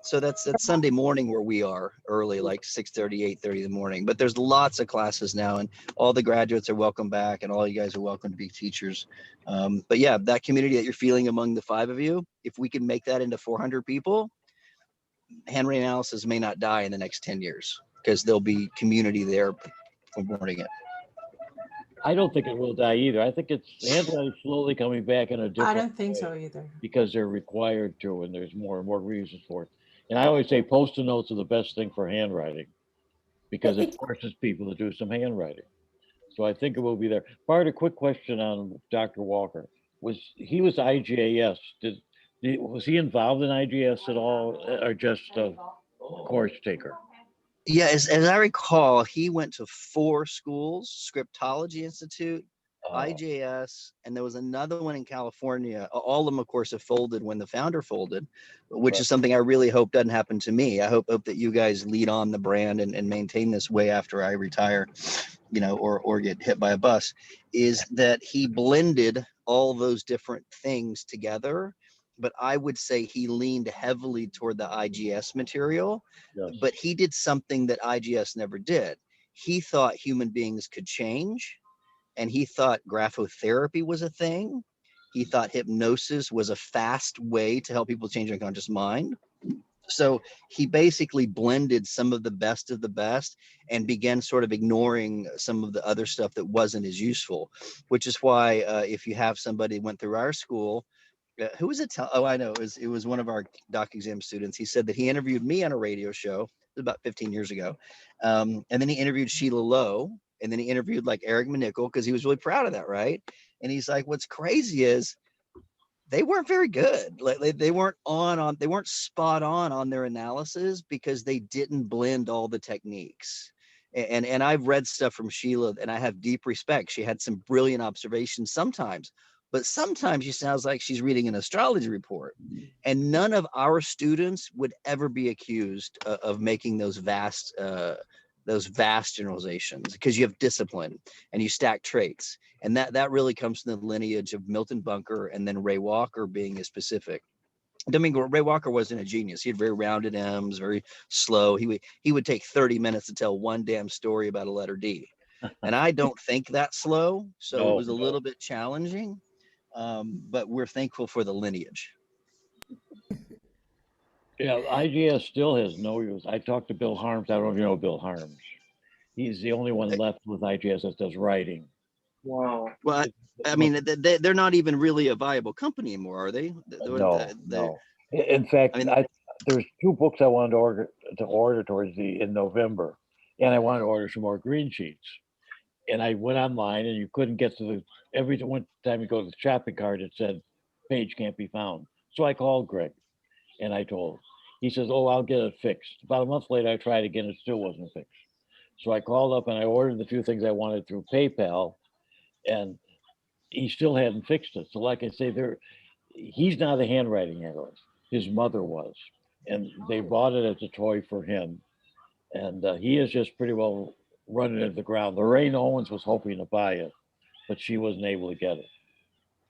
Speaker 6: So that's Sunday morning where we are early, like 6:30, 8:30 in the morning. But there's lots of classes now, and all the graduates are welcome back, and all you guys are welcome to be teachers. But yeah, that community that you're feeling among the 5 of you, if we can make that into 400 people, handwriting analysis may not die in the next 10 years because there'll be community there promoting it.
Speaker 3: I don't think it will die either. I think it's handwriting slowly coming back in a
Speaker 2: I
Speaker 3: different
Speaker 2: don't think
Speaker 3: way
Speaker 2: so either.
Speaker 3: because they're required to, and there's more and more reasons for it. And I always say post-it notes are the best thing for handwriting because it
Speaker 4: It,
Speaker 3: forces people to do some handwriting. So I think it will be there. Bart, a quick question on Dr. Walker. He was IGAS? Was he involved in IGS at all, or just a course taker?
Speaker 6: Yeah, as I recall, he went to 4 schools: Scriptology Institute,
Speaker 3: Uh,
Speaker 6: IJS, and there was another one in California. All of them, of course, have folded when the founder folded, which
Speaker 3: right.
Speaker 6: is something I really hope doesn't happen to me. I hope that you guys lead on the brand and maintain this way after I retire, or get hit by a bus. Is that he blended all those different things together, but I would say he leaned heavily toward the IGS material,
Speaker 3: Yes.
Speaker 6: but he did something that IGS never did. He thought human beings could change, and he thought graphotherapy was a thing. He thought hypnosis was a fast way to help people change their unconscious mind. So he basically blended some of the best and began sort of ignoring some of the other stuff that wasn't as useful, which is why if you have somebody who went through our school, who was it? Oh, I know. It was one of our doc exam students. He said that he interviewed me on a radio show about 15 years ago. And then he interviewed Sheila Lowe. And then he interviewed like Eric Manickle because he was really proud of that, right? And he's like, what's crazy is they weren't very good. Like they weren't they weren't spot on their analysis because they didn't blend all the techniques. And I've read stuff from Sheila and I have deep respect. She had some brilliant observations sometimes, but sometimes she sounds like she's reading an astrology report. And none of our students would ever be accused of making those vast generalizations because you have discipline and you stack traits, and that really comes from the lineage of Milton Bunker and then Ray Walker being as specific. Domingo Ray Walker wasn't a genius. He had very rounded M's, very slow. He would take 30 minutes to tell one damn story about a letter D, and I don't think that slow, so it
Speaker 3: No,
Speaker 6: was a
Speaker 3: no.
Speaker 6: little bit challenging. but we're thankful for the lineage.
Speaker 3: Yeah, IGS still has no use. I talked to Bill Harms. I don't know if you know Bill Harms. He's the only one
Speaker 6: Uh,
Speaker 3: left with IGS that does writing.
Speaker 5: Wow.
Speaker 6: Well, I mean, they're not even really a viable company anymore, are they?
Speaker 3: No, no. In fact,
Speaker 6: I mean,
Speaker 3: there's two books I wanted to order towards the in November, and I wanted to order some more green sheets. And I went online, and you couldn't get to the every one time you go to the shopping cart, it said page can't be found. So I called Greg, and I told him. He says, "Oh, I'll get it fixed." About a month later, I tried again; it still wasn't fixed. So I called up and I ordered the few things I wanted through PayPal, and he still hadn't fixed it. So, like I say, he's not a handwriting analyst. His mother was, and they bought it as a toy for him, and he is just pretty well running into the ground. Lorraine Owens was hoping to buy it, but she wasn't able to get it.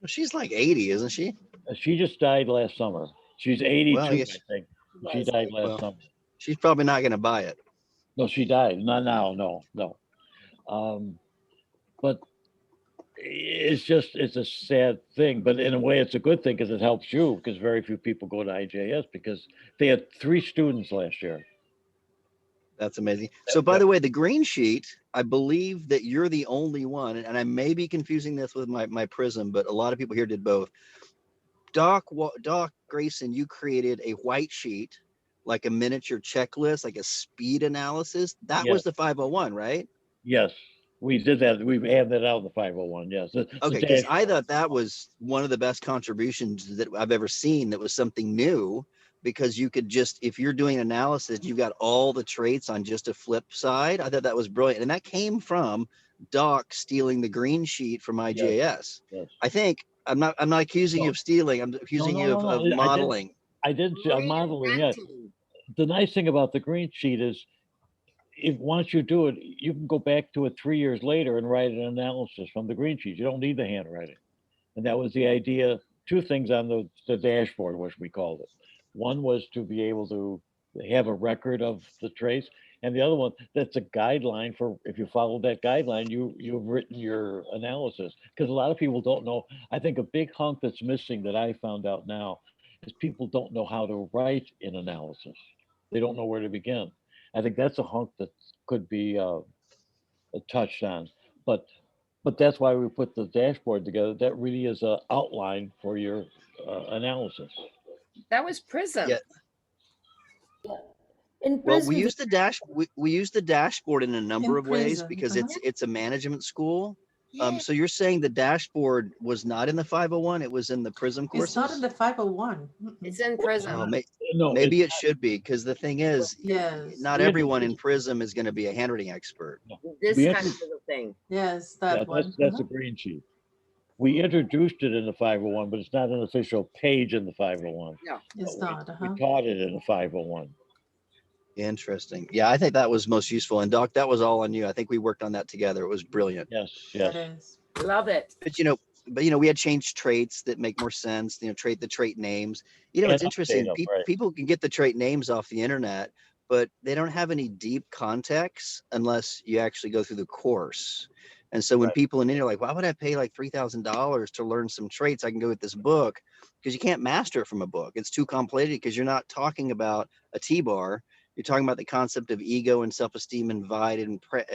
Speaker 6: she's like 80, isn't she?
Speaker 3: She just died last summer. She's 82,
Speaker 6: Well,
Speaker 3: I
Speaker 6: yes.
Speaker 3: think. She died last
Speaker 6: Well,
Speaker 3: summer.
Speaker 6: she's probably not going to buy it.
Speaker 3: No, she died. Not now. No, no. Um, but it's a sad thing, but in a way it's a good thing because it helps you because very few people go to IJS because they had 3 students last year.
Speaker 6: That's amazing. So, by the way, the green sheet, I believe that you're the only one, and I may be confusing this with my Prism, but a lot of people here did both. Doc Grayson, you created a white sheet, like a miniature checklist, like a speed analysis. That
Speaker 3: Yes,
Speaker 6: was the 501, right?
Speaker 3: yes, we did that. We had that out in the 501. Yes, the
Speaker 6: Okay, because I
Speaker 3: dashboard.
Speaker 6: thought that was one of the best contributions that I've ever seen. That was something new because you could just, if you're doing analysis, you've got all the traits on just a flip side. I thought that was brilliant. And that came from Doc stealing the green sheet from
Speaker 3: Yes,
Speaker 6: IGAS.
Speaker 3: yes.
Speaker 6: I think I'm not accusing you
Speaker 3: No,
Speaker 6: of stealing. I'm
Speaker 3: no,
Speaker 6: accusing
Speaker 3: no,
Speaker 6: you
Speaker 3: no,
Speaker 6: of
Speaker 3: no.
Speaker 6: modeling.
Speaker 3: I didn't see modeling yet.
Speaker 1: Reinventing.
Speaker 3: The nice thing about the green sheet is if once you do it, you can go back to it 3 years later and write an analysis from the green sheet. You don't need the handwriting. And that was the idea. Two things on the dashboard, which we called it. One was to be able to have a record of the trace, and the other one that's a guideline for if you follow that guideline, you've written your analysis. Because a lot of people don't know. I think a big hunk that's missing that I found out now is people don't know how to write an analysis. They don't know where to begin. I think that's a hunk that could be touched on. But that's why we put the dashboard together. That really is an outline for your analysis.
Speaker 1: That was Prism.
Speaker 6: Yeah.
Speaker 4: In
Speaker 6: Well, we
Speaker 4: Prism,
Speaker 6: use the we use the dashboard in a number
Speaker 2: In
Speaker 6: of ways
Speaker 2: prison.
Speaker 6: because
Speaker 2: Uh-huh.
Speaker 6: it's a management school.
Speaker 1: Yeah.
Speaker 6: So you're saying the dashboard was not in the 501, it was in the Prism
Speaker 2: It's not in
Speaker 6: courses?
Speaker 2: the 501.
Speaker 1: It's in
Speaker 6: Oh,
Speaker 1: Prism.
Speaker 3: No,
Speaker 6: maybe it should be because the thing is,
Speaker 2: Yes.
Speaker 6: not
Speaker 3: we
Speaker 6: everyone in
Speaker 3: introduced,
Speaker 6: Prism is going to be a handwriting expert.
Speaker 3: no,
Speaker 1: This
Speaker 3: we
Speaker 1: kind of
Speaker 3: introduced,
Speaker 1: a thing.
Speaker 2: Yes,
Speaker 3: yeah,
Speaker 2: that one.
Speaker 3: that's
Speaker 2: Uh-huh.
Speaker 3: a green sheet. We introduced it in the 501, but it's not an official page in the 501.
Speaker 1: No.
Speaker 2: It's
Speaker 3: We,
Speaker 2: not.
Speaker 3: we
Speaker 2: Uh-huh.
Speaker 3: taught it in the 501.
Speaker 6: Interesting. Yeah, I think that was most useful. And Doc, that was all on you. I think we worked on that together. It was brilliant.
Speaker 3: Yes,
Speaker 2: That
Speaker 3: yes.
Speaker 2: is.
Speaker 1: Love it.
Speaker 6: But we had changed traits that make more sense. The trait names.
Speaker 3: And
Speaker 6: It's
Speaker 3: update
Speaker 6: interesting.
Speaker 3: them, right?
Speaker 6: People can get the trait names off the internet, but they don't have any deep context unless you actually go through the course. And so when
Speaker 3: Right.
Speaker 6: people in India are like, why would I pay like $3,000 to learn some traits? I can go with this book because you can't master it from a book. It's too complicated because you're not talking about a T-bar. You're talking about the concept of ego and self-esteem and pride and pride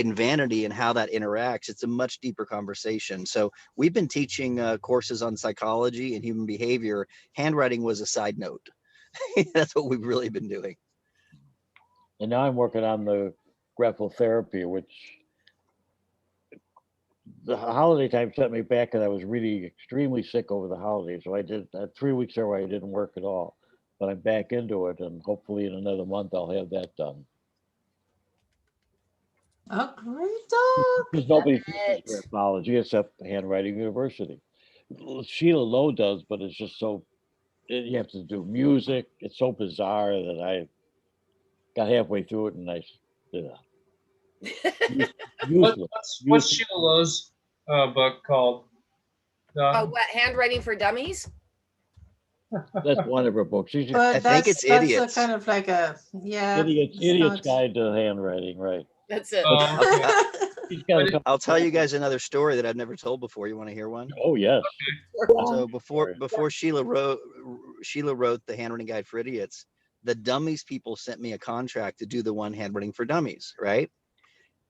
Speaker 6: and vanity and how that interacts. It's a much deeper conversation. So we've been teaching courses on psychology and human behavior. Handwriting was a side note. That's what we've really been doing.
Speaker 3: And now I'm working on the graphical therapy, which the holiday time set me back because I was really extremely sick over the holidays. So I had 3 weeks there where I didn't work at all. But I'm back into it, and hopefully in another month I'll have that done.
Speaker 2: Oh, great dog.
Speaker 3: Because nobody teaches
Speaker 1: It.
Speaker 3: graphology except Handwriting University. Sheila Lowe does, but it's just so you have to do music. It's so bizarre that I got halfway through it and useless.
Speaker 5: What's
Speaker 3: Useless.
Speaker 5: Sheila Lowe's book called?
Speaker 1: Oh, what? Handwriting for Dummies?
Speaker 3: That's one of her books. She's
Speaker 2: But
Speaker 6: I think it's
Speaker 2: that's a
Speaker 6: idiots.
Speaker 2: kind of like a, yeah, it's
Speaker 3: Idiot's
Speaker 2: not.
Speaker 3: Guide to Handwriting, right?
Speaker 1: That's it.
Speaker 5: Oh, okay.
Speaker 3: She's got a
Speaker 5: But
Speaker 3: couple.
Speaker 6: I'll tell you guys another story that I've never told before. You want to hear one?
Speaker 3: Oh yes.
Speaker 4: Yeah.
Speaker 6: So before Sheila wrote the handwriting guide for idiots, the dummies people sent me a contract to do the one handwriting for dummies, right?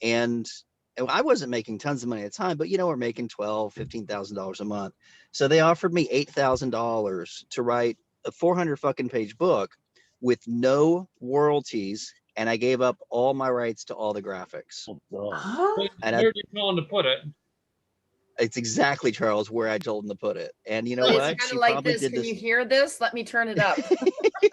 Speaker 6: And I wasn't making tons of money at the time, but we're making $15,000 a month. So they offered me $8,000 to write a 400 fucking page book with no royalties, and I gave up all my rights to all the graphics.
Speaker 3: Oh, God.
Speaker 2: Huh?
Speaker 6: And
Speaker 5: where did you tell him to put it?
Speaker 6: it's exactly, Charles, where I told him to put it. And you know
Speaker 1: So it's
Speaker 6: what?
Speaker 1: kind
Speaker 6: She
Speaker 1: of like
Speaker 6: probably
Speaker 1: this.
Speaker 6: did
Speaker 1: Can
Speaker 6: this.
Speaker 1: you hear this? Let me turn it up.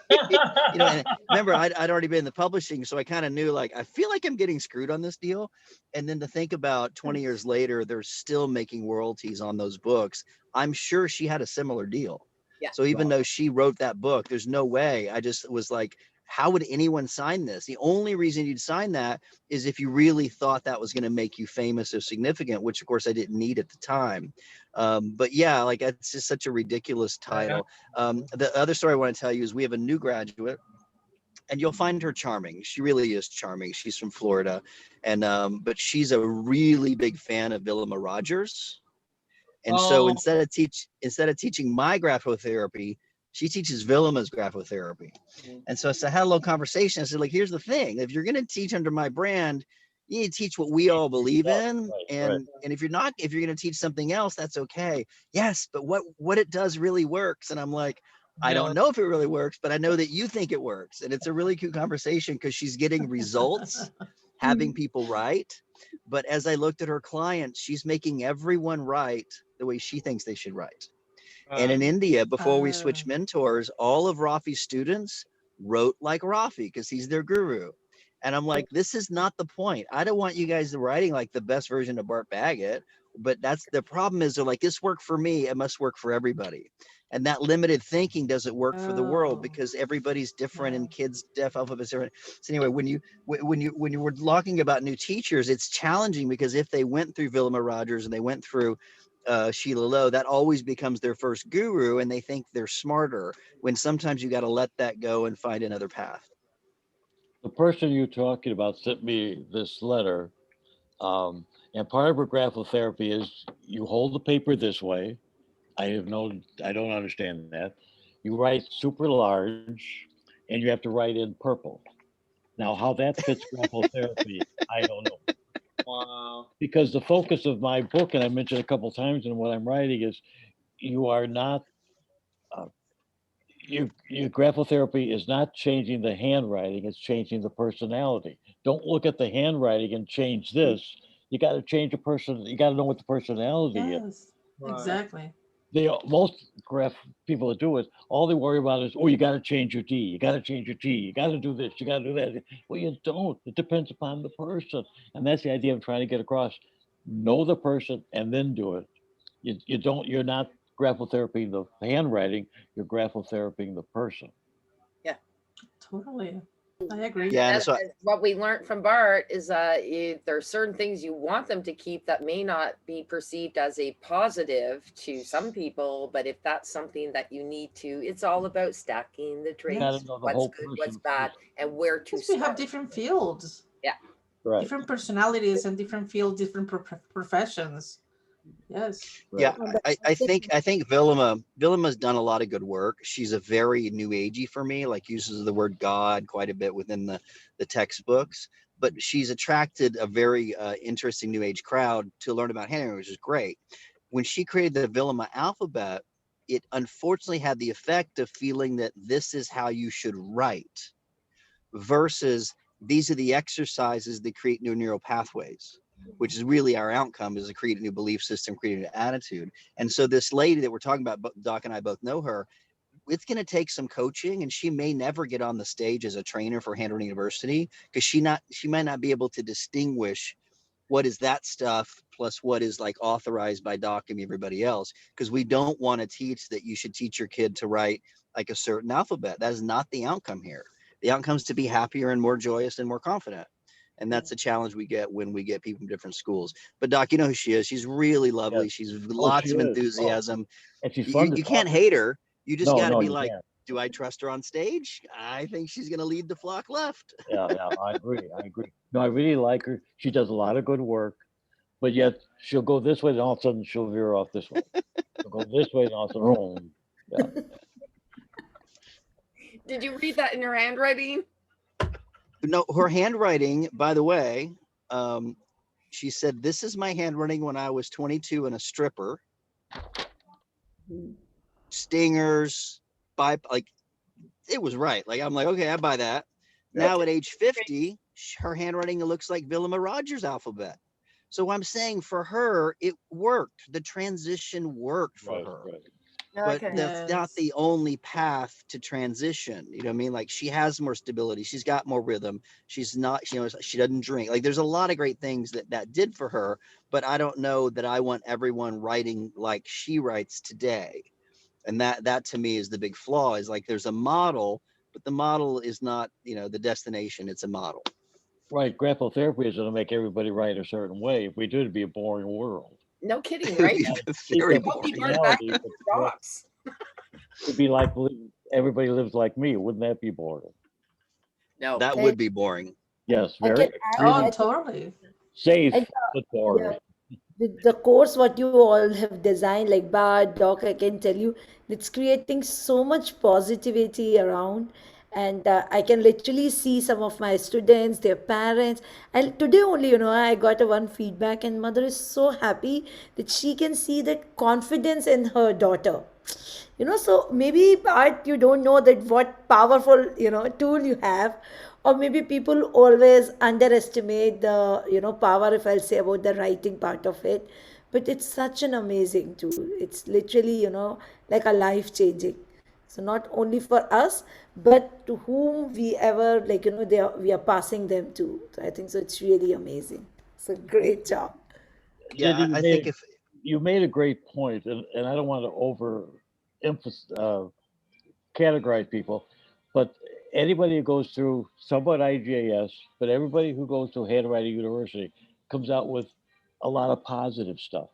Speaker 6: And remember, I'd already been in the publishing, so I kind of knew, like, I feel like I'm getting screwed on this deal. And then to think about 20 years later, they're still making royalties on those books. I'm sure she had a similar deal.
Speaker 1: Yeah.
Speaker 6: So even though she wrote that book, there's no way. I just was like, how would anyone sign this? The only reason you'd sign that is if you really thought that was going to make you famous or significant, which of course I didn't need at the time. But yeah, like, it's just such a ridiculous title. The other story I want to tell you is we have a new graduate, and you'll find her charming. She really is charming. She's from Florida, and but she's a really big fan of Vilma Rogers. And so
Speaker 5: Oh,
Speaker 6: instead of teaching my graphotherapy, she teaches Vilma's graphotherapy. And so I had a little conversation. I said, like, here's the thing: if you're going to teach under my brand, you need to teach what we all believe in.
Speaker 3: Right.
Speaker 6: And if you're going to teach something else, that's okay. Yes, but what it does really works. And I'm like, I
Speaker 5: yeah.
Speaker 6: don't know if it really works, but I know that you think it works. And it's a really cute conversation because she's getting results, having people write. But as I looked at her clients, she's making everyone write the way she thinks they should write. And in India, before we switched mentors, all of Rafi's students wrote like Rafi because he's their guru. And I'm like, this is not the point. I don't want you guys writing like the best version of Bart Baggett. But that's the problem, is they're like, this worked for me, it must work for everybody. And that limited thinking doesn't work for the world, because everybody's different and kids' deaf alphabets different. So anyway, when you were talking about new teachers, it's challenging because if they went through Vilma Rogers and they went through Sheila Lowe, that always becomes their first guru, and they think they're smarter, when sometimes you got to let that go and find another path.
Speaker 3: The person you're talking about sent me this letter, and part of her graphotherapy is you hold the paper this way. I don't understand that. You write super large, and you have to write in purple. Now, how that fits graphotherapy, I don't know.
Speaker 5: Wow.
Speaker 3: Because the focus of my book, and I mentioned a couple times in what I'm writing, is you are not uh, your graphotherapy is not changing the handwriting, it's changing the personality. Don't look at the handwriting and change this. You got to change a person. You got to know what the personality is.
Speaker 2: Yes,
Speaker 5: Right.
Speaker 2: exactly.
Speaker 3: Most graph people that do it, all they worry about is, oh, you got to change your D, you got to change your T, you got to do this, you got to do that. Well, you don't. It depends upon the person, and that's the idea I'm trying to get across. Know the person and then do it. You don't. You're not graphotherapy the handwriting. You're graphotheraping the person.
Speaker 1: Yeah.
Speaker 2: Totally. I agree.
Speaker 6: Yeah, and
Speaker 1: That's
Speaker 6: so
Speaker 1: what we learned from Bart is that there are certain things you want them to keep that may not be perceived as a positive to some people, but if that's something that you need to, it's all about stacking the
Speaker 3: You got
Speaker 1: traits,
Speaker 3: to know the
Speaker 1: what's
Speaker 3: whole
Speaker 1: good,
Speaker 3: person
Speaker 1: what's bad,
Speaker 3: first.
Speaker 1: and where to
Speaker 2: Because we have
Speaker 1: start.
Speaker 2: different fields,
Speaker 3: Right.
Speaker 2: different personalities, and different fields, different professions. Yes.
Speaker 6: yeah,
Speaker 4: And
Speaker 6: I think Vilma's done a lot of good work. She's a very new agey for me, like uses the word God quite a bit within the textbooks. But she's attracted a very interesting new age crowd to learn about handwriting, which is great. When she created the Vilma alphabet, it unfortunately had the effect of feeling that this is how you should write, versus these are the exercises that create new neural pathways, which is really our outcome, is to create a new belief system, create a new attitude. And so this lady that we're talking about, Doc and I both know her, it's going to take some coaching, and she may never get on the stage as a trainer for Handwriting University, because she might not be able to distinguish what is that stuff plus what is like authorized by Doc and everybody else, because we don't want to teach that you should teach your kid to write like a certain alphabet. That is not the outcome here. The outcome is to be happier and more joyous and more confident. And that's the challenge we get when we get people from different schools. But Doc, you know who she is. She's really lovely.
Speaker 3: Yes.
Speaker 6: She's
Speaker 3: Oh,
Speaker 6: lots
Speaker 3: she
Speaker 6: of
Speaker 3: is. Oh,
Speaker 6: enthusiasm.
Speaker 3: and she's fun to
Speaker 6: You
Speaker 3: talk
Speaker 6: can't
Speaker 3: to.
Speaker 6: hate her. You just
Speaker 3: No,
Speaker 6: got to
Speaker 3: no,
Speaker 6: be
Speaker 3: you
Speaker 6: like,
Speaker 3: can't.
Speaker 6: do I trust her on stage? I think she's going to lead the flock left.
Speaker 3: Yeah, I agree. I agree. No, I really like her. She does a lot of good work. but yet she'll go this way, and all of a sudden she'll veer off this way. She'll go this way, and all of a sudden, boom. Yeah.
Speaker 1: Did you read that in her handwriting?
Speaker 6: No, her handwriting, by the way, she said, "This is my handwriting when I was 22 and a stripper. Stingers, like it was right. Like I'm like, okay, I buy that. Now at age 50, her handwriting looks like Vilma Rogers' alphabet. So I'm saying for her, it worked. The transition worked for
Speaker 3: Right,
Speaker 6: her.
Speaker 3: right.
Speaker 6: But
Speaker 1: Okay.
Speaker 6: that's not the only path to transition. You know what I mean? Like she has more stability. She's got more rhythm. She's not, you know, she doesn't drink. Like there's a lot of great things that did for her, but I don't know that I want everyone writing like she writes today. And that to me is the big flaw, is like there's a model, but the model is not, you know, the destination. It's a model.
Speaker 3: Right. Grapple therapy is going to make everybody write a certain way. If we do, it'd be a boring world.
Speaker 1: No kidding,
Speaker 6: It would
Speaker 1: right?
Speaker 6: be
Speaker 3: Keep
Speaker 6: very
Speaker 3: up
Speaker 1: We won't be
Speaker 3: with
Speaker 6: boring.
Speaker 1: bored back
Speaker 3: reality,
Speaker 1: to
Speaker 3: but
Speaker 1: the rocks.
Speaker 3: it'd be like everybody lives like me. Wouldn't that be boring?
Speaker 1: No.
Speaker 6: That
Speaker 4: And
Speaker 6: would be boring.
Speaker 3: Yes,
Speaker 4: I can
Speaker 3: very
Speaker 4: add,
Speaker 2: Oh,
Speaker 3: extremely
Speaker 2: totally.
Speaker 3: safe,
Speaker 4: and
Speaker 3: but boring.
Speaker 4: yeah, the course what you all have designed, like bar doc, I can tell you, it's creating so much positivity around. And I can literally see some of my students, their parents. And today only, I got a one feedback, and mother is so happy that she can see that confidence in her daughter. So maybe Art, you don't know that what powerful, tool you have, or maybe people always underestimate the, power, if I'll say, about the writing part of it. But it's such an amazing tool. It's literally, like a life changing. So not only for us, but to whom we ever, like, we are passing them to. So I think so. It's really amazing. So great job.
Speaker 6: Yeah,
Speaker 3: Cindy,
Speaker 6: I think if
Speaker 3: you made a great point, and I don't want to over emphasize categorize people, but anybody who goes through somewhat IGAS, but everybody who goes to Handwriting University comes out with a lot of positive stuff.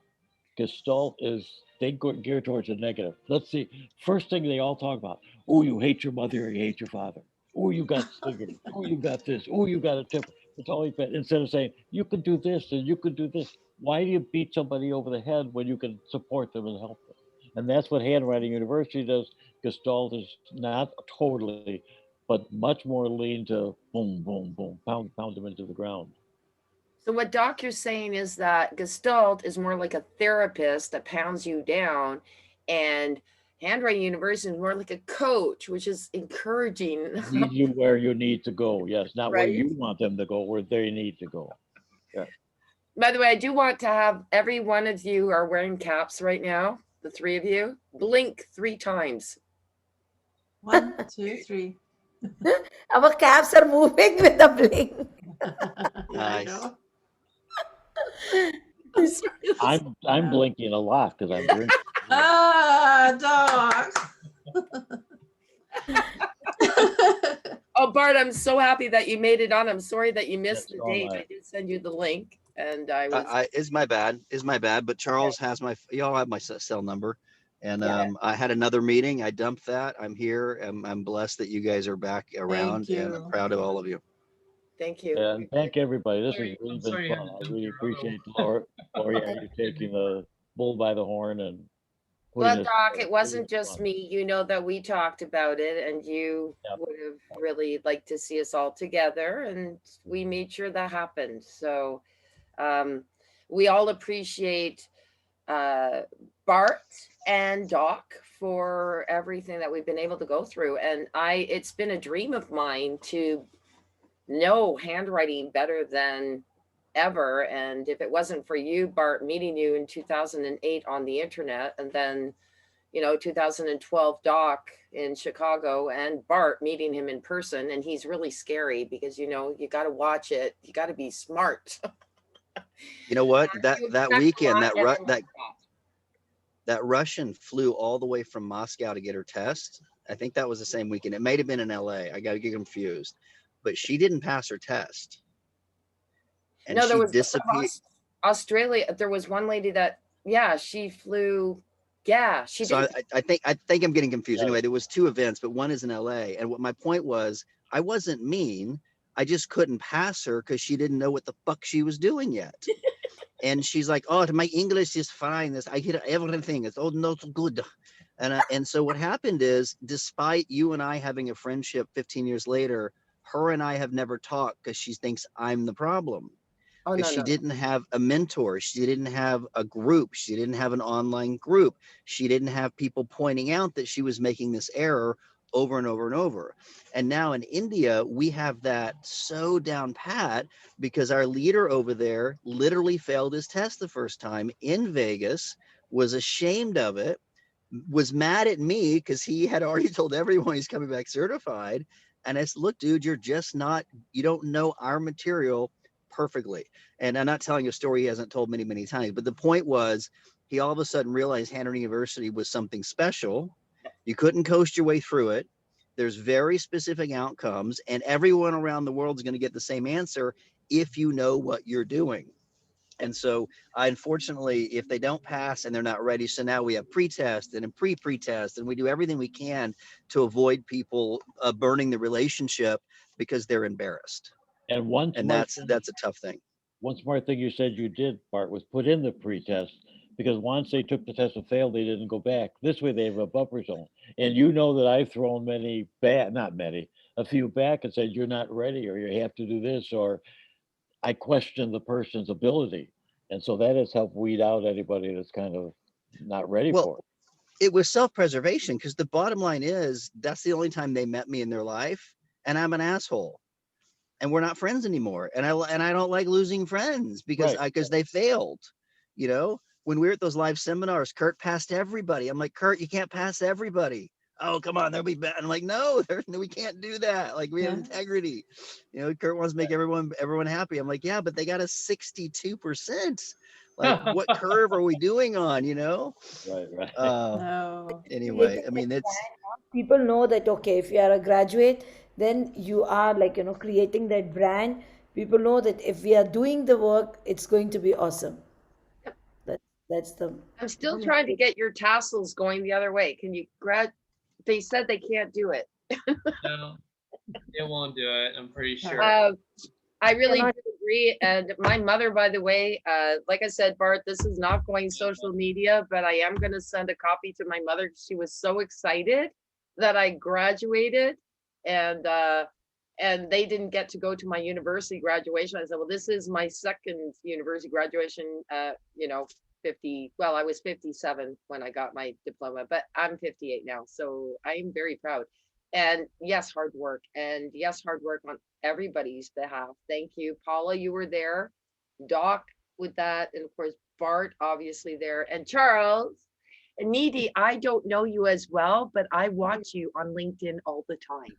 Speaker 3: Gestalt is they go geared towards the negative. Let's see. First thing they all talk about: oh, you hate your mother, you hate your father. Oh, you got singers. Oh, you got this. Oh, you got a temper. It's always bad. Instead of saying you can do this and you can do this, why do you beat somebody over the head when you can support them and help them? And that's what Handwriting University does. Gestalt is not totally, but much more lean to boom, boom, boom, pound them into the ground.
Speaker 1: So what Doc you're saying is that Gestalt is more like a therapist that pounds you down, and Handwriting University is more like a coach, which is encouraging,
Speaker 3: Lead you where you need to go. Yes, not where
Speaker 1: right?
Speaker 3: you want them to go, where they need to go. Yeah.
Speaker 1: By the way, I do want to have every one of you are wearing caps right now, the three of you. Blink 3 times.
Speaker 2: 1, 2, 3.
Speaker 4: Our caps are moving with the blink.
Speaker 2: Yeah, I
Speaker 6: nice.
Speaker 2: know.
Speaker 1: I'm sorry.
Speaker 3: I'm blinking a lot because I'm drinking.
Speaker 2: Ah, dog.
Speaker 1: Oh, Bart, I'm so happy that you made it on. I'm sorry that you missed
Speaker 3: Yes,
Speaker 1: the
Speaker 3: so am
Speaker 1: date.
Speaker 3: I.
Speaker 1: I did send you the link, and I was,
Speaker 6: Is my bad. Is my bad. But Charles has my. Y'all have my cell number, and
Speaker 1: yeah,
Speaker 6: I had another meeting. I dumped that. I'm here. I'm blessed that you guys are back
Speaker 2: Thank
Speaker 6: around, and I'm
Speaker 2: you.
Speaker 6: proud of all of you.
Speaker 1: thank you.
Speaker 3: And thank everybody. This has really
Speaker 5: I'm
Speaker 3: been
Speaker 5: sorry you
Speaker 3: fun.
Speaker 5: had to
Speaker 3: I
Speaker 5: dump
Speaker 3: really
Speaker 5: your auto.
Speaker 3: appreciate Lori, you taking the bull by the horn and putting
Speaker 1: Well,
Speaker 3: this
Speaker 1: Doc,
Speaker 3: together.
Speaker 1: it
Speaker 3: It really
Speaker 1: wasn't
Speaker 3: was
Speaker 1: just
Speaker 3: fun.
Speaker 1: me. You know that we talked about it, and you
Speaker 3: Yeah.
Speaker 1: would have really liked to see us all together, and we made sure that happened. So um, we all appreciate uh, Bart and Doc for everything that we've been able to go through. And it's been a dream of mine to know handwriting better than ever. And if it wasn't for you, Bart, meeting you in 2008 on the internet, and then 2012 Doc in Chicago, and Bart meeting him in person, and he's really scary because you got to watch it. You got to be smart.
Speaker 6: You know what?
Speaker 1: You
Speaker 6: That
Speaker 1: expect a
Speaker 6: weekend,
Speaker 1: lot and then
Speaker 6: that Russian flew all the way from Moscow to get her test. I think that was the same weekend. It may have been in LA. I got to get confused, but she didn't pass her test, and
Speaker 1: No, there
Speaker 6: she
Speaker 1: was from
Speaker 6: disappeared.
Speaker 1: Australia. There was one lady that, yeah, she flew. Yeah, she
Speaker 6: So
Speaker 1: did.
Speaker 6: I think I'm getting confused.
Speaker 3: Yeah.
Speaker 6: Anyway, there was two events, but one is in LA. And what my point was, I wasn't mean. I just couldn't pass her because she didn't know what the fuck she was doing yet. And she's like, "Oh, my English is fine. This I hear everything. It's all not good." And so what happened is, despite you and I having a friendship 15 years later, her and I have never talked because she thinks I'm the problem,
Speaker 1: Oh,
Speaker 6: because
Speaker 1: no,
Speaker 6: she
Speaker 1: no, no.
Speaker 6: didn't have a mentor. She didn't have a group. She didn't have an online group. She didn't have people pointing out that she was making this error over and over and over. And now in India, we have that so down pat because our leader over there literally failed his test the first time in Vegas, was ashamed of it, was mad at me because he had already told everyone he's coming back certified. And I said, "Look, dude, you're just not, you don't know our material perfectly." And I'm not telling a story he hasn't told many, many times, but the point was, he all of a sudden realized Hanover University was something special. You couldn't coast your way through it. There's very specific outcomes, and everyone around the world is going to get the same answer if you know what you're doing. And so, unfortunately, if they don't pass and they're not ready, so now we have pre-test and a pre-test, and we do everything we can to avoid people burning the relationship because they're embarrassed.
Speaker 3: And one
Speaker 6: And
Speaker 3: smart thing,
Speaker 6: that's a tough thing.
Speaker 3: one smart thing you said you did, Bart, was put in the pre-test, because once they took the test and failed, they didn't go back. This way, they have a buffer zone. And you know that I've thrown many back, not many, a few back and said you're not ready, or you have to do this, or I question the person's ability, and so that has helped weed out anybody that's kind of not ready
Speaker 6: Well,
Speaker 3: for it.
Speaker 6: it was self-preservation, because the bottom line is that's the only time they met me in their life, and I'm an asshole, and we're not friends anymore. And I don't like losing friends because
Speaker 3: Right.
Speaker 6: I because they failed. You know, when we were at those live seminars, Kurt passed everybody. I'm like, "Kurt, you can't pass everybody." "Oh, come on, there'll be bad." I'm like, "No, no, we can't do that. Like, we have
Speaker 2: Yeah.
Speaker 6: integrity." Kurt wants to make everyone happy. I'm like, "Yeah, but they got a 62%. Like, what curve are we doing on?
Speaker 3: Right. Right.
Speaker 6: Uh,
Speaker 2: No.
Speaker 6: anyway,
Speaker 4: Creating
Speaker 6: I
Speaker 4: that
Speaker 6: mean, it's
Speaker 4: brand, people know that okay, if you are a graduate, then you are like creating that brand. People know that if we are doing the work, it's going to be awesome. That's the
Speaker 1: I'm still trying to get your tassels going the other way. Can you grad? They said they can't do it.
Speaker 5: No, it won't do it. I'm pretty
Speaker 2: Yeah.
Speaker 5: sure.
Speaker 1: I really
Speaker 4: cannot.
Speaker 1: do agree. And my mother, by the way, like I said, Bart, this is not going social media, but I am going to send a copy to my mother. She was so excited that I graduated, and they didn't get to go to my university graduation. I said, well, this is my second university graduation. 50. Well, I was 57 when I got my diploma, but I'm 58 now, so I'm very proud. And yes, hard work, and yes, hard work on everybody's behalf. Thank you. Paula, you were there. Doc with that. And of course, Bart, obviously there. And Charles. And Needy, I don't know you as well, but I watch you on LinkedIn all the time.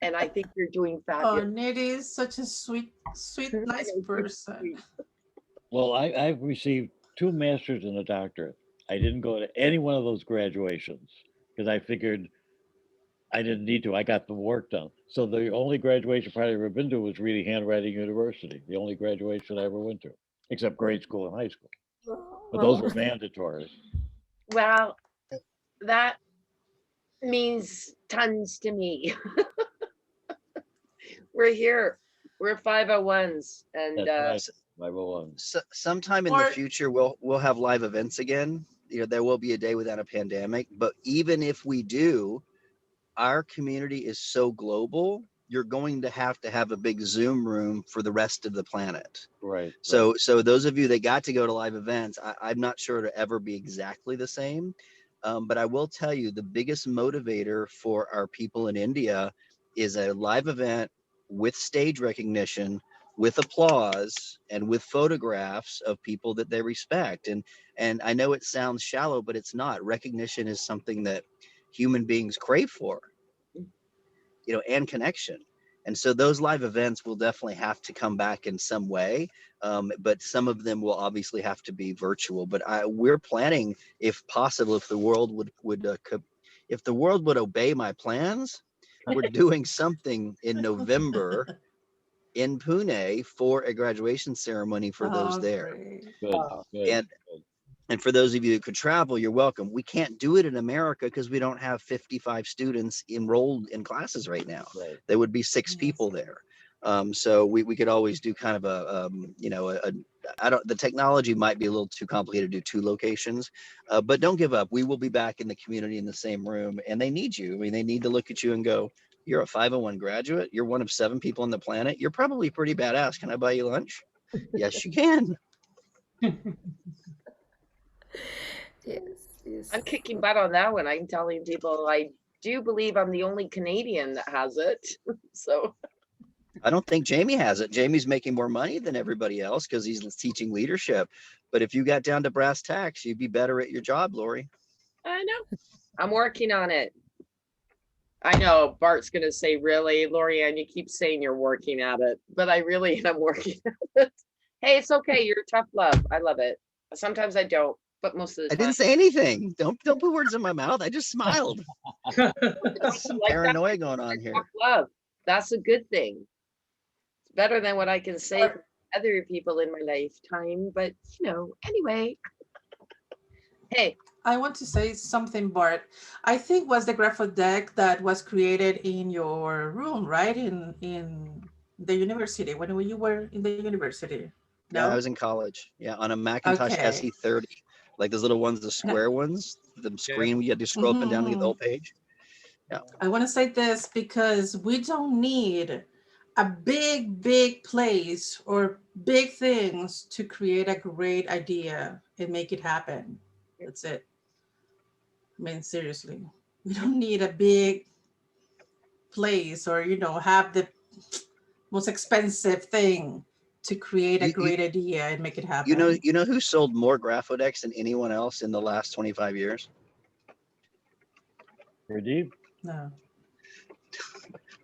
Speaker 1: And I think you're doing
Speaker 2: Oh,
Speaker 1: fabulous.
Speaker 2: Nitty is such a sweet, sweet,
Speaker 1: I
Speaker 2: nice
Speaker 1: know you're
Speaker 2: person.
Speaker 1: sweet.
Speaker 3: Well, I've received two masters and a doctorate. I didn't go to any one of those graduations because I figured I didn't need to. I got the work done. So the only graduation party I've ever been to was really Handwriting University. The only graduation I ever went to, except grade school and high school. But those were mandatory.
Speaker 1: Well, that means tons to me. We're here. We're 501s. And
Speaker 3: That's right.
Speaker 6: s-
Speaker 3: 501.
Speaker 6: sometime in the
Speaker 2: Or
Speaker 6: future we'll have live events again. There will be a day without a pandemic, but even if we do, our community is so global, you're going to have a big Zoom room for the rest of the planet.
Speaker 3: Right. Right.
Speaker 6: So those of you that got to go to live events, I'm not sure it'll ever be exactly the same. But I will tell you, the biggest motivator for our people in India is a live event with stage recognition, with applause, and with photographs of people that they respect. And I know it sounds shallow, but it's not. Recognition is something that human beings crave for, and connection. And so those live events will definitely have to come back in some way, but some of them will obviously have to be virtual. But we're planning, if possible, if the world would obey my plans, we're doing something in November in Pune for a graduation ceremony for those
Speaker 2: oh,
Speaker 6: there.
Speaker 2: great.
Speaker 3: Good. Good.
Speaker 6: And and for those of you that could travel, you're welcome. We can't do it in America because we don't have 55 students enrolled in classes right now.
Speaker 3: Right.
Speaker 6: There would be 6
Speaker 2: Yes.
Speaker 6: people there. So we could always do kind of a I don't, the technology might be a little too complicated to do two locations, but don't give up. We will be back in the community in the same room, and they need you. I mean, they need to look at you and go, you're a 501 graduate. You're one of 7 people on the planet. You're probably pretty badass. Can I buy you lunch? Yes, you can.
Speaker 4: Yes,
Speaker 1: I'm
Speaker 4: yes.
Speaker 1: kicking butt on that one. I'm telling people I do believe I'm the only Canadian that has it. So
Speaker 6: I don't think Jamie has it. Jamie's making more money than everybody else because he's teaching leadership. But if you got down to brass tacks, you'd be better at your job, Lori.
Speaker 1: I know. I'm working on it. I know Bart's gonna say, really, Lorianne, you keep saying you're working at it, but I really am working at it. Hey, it's okay. You're tough love. I love it. Sometimes I don't, but most of the
Speaker 6: I
Speaker 1: time.
Speaker 6: didn't say anything. Don't put words in my mouth. I just smiled. There's some
Speaker 1: Like that,
Speaker 6: paranoia going on
Speaker 1: tough
Speaker 6: here.
Speaker 1: love. That's a good thing. It's better than what I can say for other people in my lifetime, but anyway. Hey,
Speaker 2: I want to say something, Bart. I think was the grapho deck that was created in your room, right? In the university when you were in the university.
Speaker 6: Yeah, I
Speaker 2: No?
Speaker 6: was in college. Yeah, on a Macintosh
Speaker 2: Okay.
Speaker 6: SE30, like those little ones, the
Speaker 2: Yeah.
Speaker 6: square ones, the
Speaker 5: Yeah.
Speaker 6: screen you had to scroll up and down to get the
Speaker 2: Hmm.
Speaker 6: whole page. Yeah.
Speaker 2: I want to say this because we don't need a big place or big things to create a great idea and make it happen. That's it. I mean, seriously, we don't need a big place or have the most expensive thing to create a
Speaker 6: You, you
Speaker 2: great idea and make it
Speaker 6: you know
Speaker 2: happen.
Speaker 6: you know who sold more Graphodex than anyone else in the last 25 years?
Speaker 3: Pretty.
Speaker 2: No.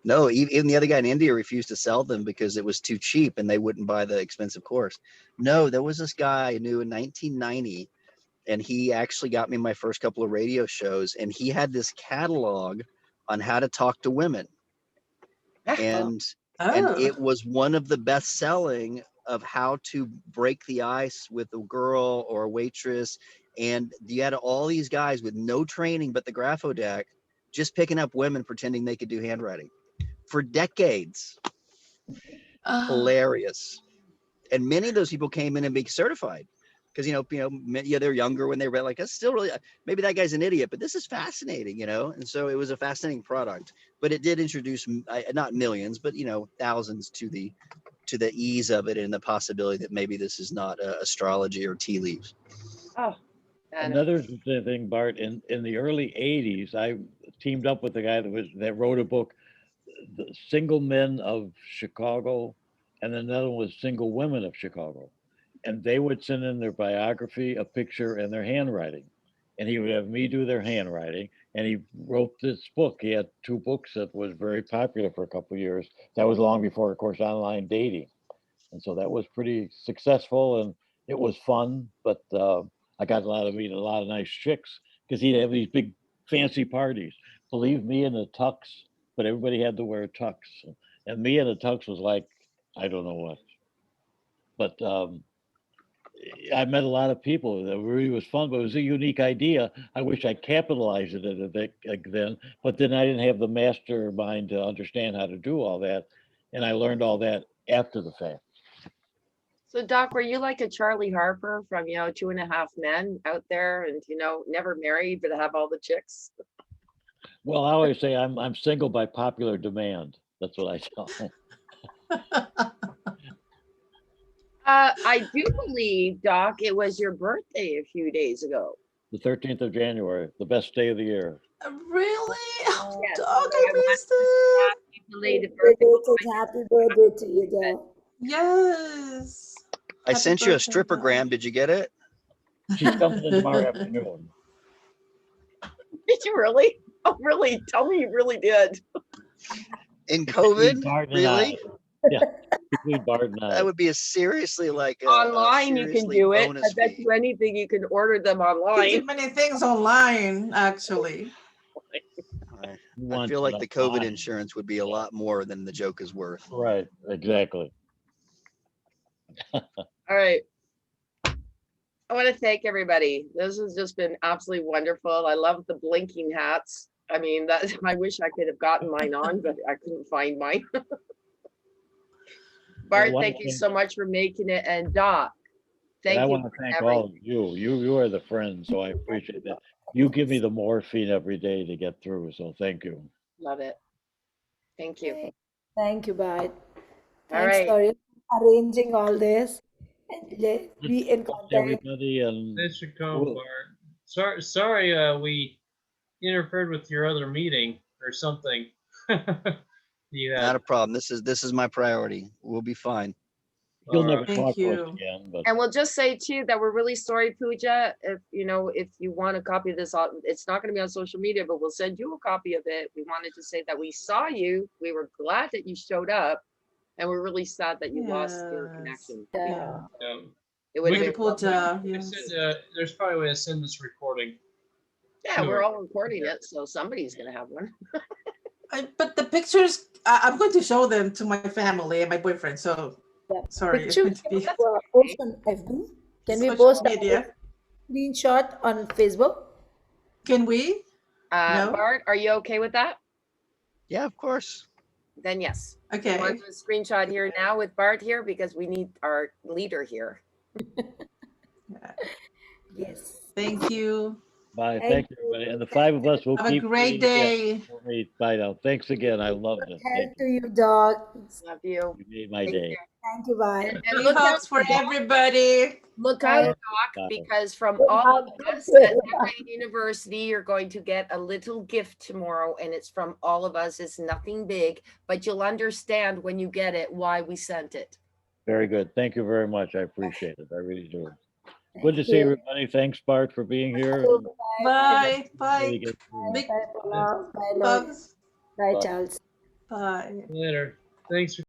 Speaker 6: No, even the other guy in India refused to sell them because it was too cheap and they wouldn't buy the expensive course. No, there was this guy I knew in 1990, and he actually got me my first couple of radio shows, and he had this catalog on how to talk to women. and and
Speaker 2: Oh.
Speaker 6: it was one of the best selling of how to break the ice with a girl or a waitress. And you had all these guys with no training but the grapho deck just picking up women pretending they could do handwriting for decades.
Speaker 2: Oh.
Speaker 6: Hilarious. And many of those people came in and became certified because they're younger when they read, like, that's still really, maybe that guy's an idiot, but this is fascinating. And so it was a fascinating product. But it did introduce not millions but thousands to the ease of it and the possibility that maybe this is not astrology or tea leaves.
Speaker 1: oh, and
Speaker 3: Another thing, Bart, in the early '80s, I teamed up with the guy that wrote a book, "The Single Men of Chicago," and another one was "Single Women of Chicago," and they would send in their biography, a picture, and their handwriting, and he would have me do their handwriting. And he wrote this book. He had 2 books that was very popular for a couple of years. That was long before, of course, online dating, and so that was pretty successful, and it was fun. But I got meet a lot of nice chicks because he'd have these big fancy parties. Believe me, in the tux, but everybody had to wear a tux, and me in a tux was like, I don't know what. But I met a lot of people. That really was fun, but it was a unique idea. I wish I capitalized it a bit then, but then I didn't have the mastermind to understand how to do all that, and I learned all that after the fact.
Speaker 1: so Doc, were you like a Charlie Harper from 2.5 Men out there, and never married but have all the chicks?
Speaker 3: Well, I always say I'm single by popular demand. That's what I tell them.
Speaker 1: I do believe, Doc, it was your birthday a few days ago.
Speaker 3: The 13th of January, the best day of the year.
Speaker 2: Really? Oh,
Speaker 1: Yes,
Speaker 2: dog,
Speaker 1: so
Speaker 2: I
Speaker 1: I want
Speaker 2: missed it.
Speaker 1: happy belated birthday.
Speaker 4: Happy birthday to you, Dad.
Speaker 2: Yes.
Speaker 6: I
Speaker 2: Happy
Speaker 6: sent you a
Speaker 2: birthday, dog.
Speaker 6: strippergram. Did you get it?
Speaker 3: She's coming in tomorrow afternoon.
Speaker 1: Did you really? Oh, really? Tell me you really did.
Speaker 6: In
Speaker 3: Between
Speaker 6: COVID?
Speaker 3: Bart and
Speaker 6: Really?
Speaker 3: I. Yeah, between Bart and
Speaker 6: That
Speaker 3: I.
Speaker 6: would be a seriously like a
Speaker 1: Online, you can
Speaker 6: seriously
Speaker 1: do it. I
Speaker 6: bonus
Speaker 1: bet
Speaker 6: fee.
Speaker 1: you anything you can order them
Speaker 2: You can do
Speaker 1: online.
Speaker 2: many things online, actually.
Speaker 6: I
Speaker 3: Once,
Speaker 6: feel
Speaker 3: but
Speaker 6: like
Speaker 3: I'm
Speaker 6: the COVID
Speaker 3: fine.
Speaker 6: insurance would be a lot more than the joke is worth.
Speaker 3: Right, exactly.
Speaker 1: All right. I want to thank everybody. This has just been absolutely wonderful. I love the blinking hats. I mean, that I wish I could have gotten mine on, but I couldn't find mine. Bart,
Speaker 3: wanna
Speaker 1: thank you
Speaker 3: thank
Speaker 1: so much for making it. And Doc,
Speaker 3: and I
Speaker 1: thank you
Speaker 3: want to
Speaker 1: for
Speaker 3: thank all of
Speaker 1: everything.
Speaker 3: you. You are the friends, so I appreciate that. You give me the morphine every day to get through, so thank you.
Speaker 1: Love it. Thank you.
Speaker 4: Okay. Thank you, Bart.
Speaker 1: All
Speaker 4: Thanks,
Speaker 1: right.
Speaker 4: for arranging all this. And
Speaker 3: Good
Speaker 4: be in
Speaker 3: talk to
Speaker 4: contact.
Speaker 3: everybody, and
Speaker 5: Thanks for coming,
Speaker 3: we'll,
Speaker 5: Bart. Sorry, we interfered with your other meeting or something. You
Speaker 6: Not
Speaker 5: had.
Speaker 6: a problem. This is my priority. We'll be fine.
Speaker 3: you'll
Speaker 5: All
Speaker 3: never
Speaker 5: right.
Speaker 2: Thank
Speaker 3: talk to us
Speaker 2: you.
Speaker 3: again, but
Speaker 1: And we'll just say too that we're really sorry, Pooja. If if you want a copy of this, it's not going to be on social media, but we'll send you a copy of it. We wanted to say that we saw you. We were glad that you showed up, and we're really sad that you lost your
Speaker 2: Yes.
Speaker 1: connection.
Speaker 2: Yeah.
Speaker 1: It would
Speaker 5: We
Speaker 1: have
Speaker 2: Hey,
Speaker 1: been lovely.
Speaker 2: Pooja.
Speaker 5: could
Speaker 2: Yes.
Speaker 5: there's probably a way to send this recording
Speaker 1: Yeah,
Speaker 5: to
Speaker 1: we're
Speaker 5: her.
Speaker 1: all recording it, so somebody's going to have one.
Speaker 2: But the pictures, I'm going to show them to my family and my boyfriend. So
Speaker 4: Yeah.
Speaker 2: sorry, it's
Speaker 4: Picture
Speaker 2: going to be
Speaker 1: That's
Speaker 4: post
Speaker 1: okay.
Speaker 4: on FB. Can we
Speaker 2: social
Speaker 4: post a
Speaker 2: media.
Speaker 4: screenshot on Facebook?
Speaker 2: Can we? No?
Speaker 1: Bart, are you okay with that?
Speaker 6: Yeah, of course.
Speaker 1: Then yes. You want
Speaker 2: Okay.
Speaker 1: to do a screenshot here now with Bart here because we need our leader here.
Speaker 2: Yeah.
Speaker 4: Yes.
Speaker 2: Thank you.
Speaker 3: bye.
Speaker 4: Thank
Speaker 3: Thank you,
Speaker 4: you.
Speaker 3: everybody. And the five of us will
Speaker 2: Have a
Speaker 3: keep
Speaker 2: great
Speaker 3: meeting again.
Speaker 2: day.
Speaker 3: We'll meet. Bye now. Thanks again. I loved it. Thank
Speaker 4: Health
Speaker 3: you.
Speaker 4: to you, dog.
Speaker 1: Love you.
Speaker 3: You made my
Speaker 1: Take
Speaker 3: day.
Speaker 1: care.
Speaker 4: Thank you, bye.
Speaker 1: And
Speaker 2: Big
Speaker 1: look out,
Speaker 2: hugs for
Speaker 1: Doc.
Speaker 2: everybody.
Speaker 1: Look out,
Speaker 4: Bye.
Speaker 1: Doc,
Speaker 3: Bye.
Speaker 1: because from
Speaker 4: Good
Speaker 1: all
Speaker 4: hug.
Speaker 1: of us
Speaker 4: Good
Speaker 1: at
Speaker 4: hug.
Speaker 1: Decorate University, you're going to get a little gift tomorrow, and it's from all of us. It's nothing big, but you'll understand when you get it why we sent it.
Speaker 3: Very good. Thank you very much. I appreciate it. I really do. Good to
Speaker 4: Thank
Speaker 3: see
Speaker 4: you.
Speaker 3: everybody. Thanks, Bart, for being here.
Speaker 4: So,
Speaker 3: And
Speaker 4: bye, bye, bye,
Speaker 2: Bye.
Speaker 3: really
Speaker 2: Bye.
Speaker 3: get
Speaker 4: bye,
Speaker 3: soon.
Speaker 2: Big
Speaker 4: bye, Paula. Bye, Lloyd.
Speaker 2: hugs.
Speaker 4: Bye,
Speaker 3: Bye.
Speaker 4: Charles.
Speaker 2: Bye.
Speaker 5: Later. Thanks for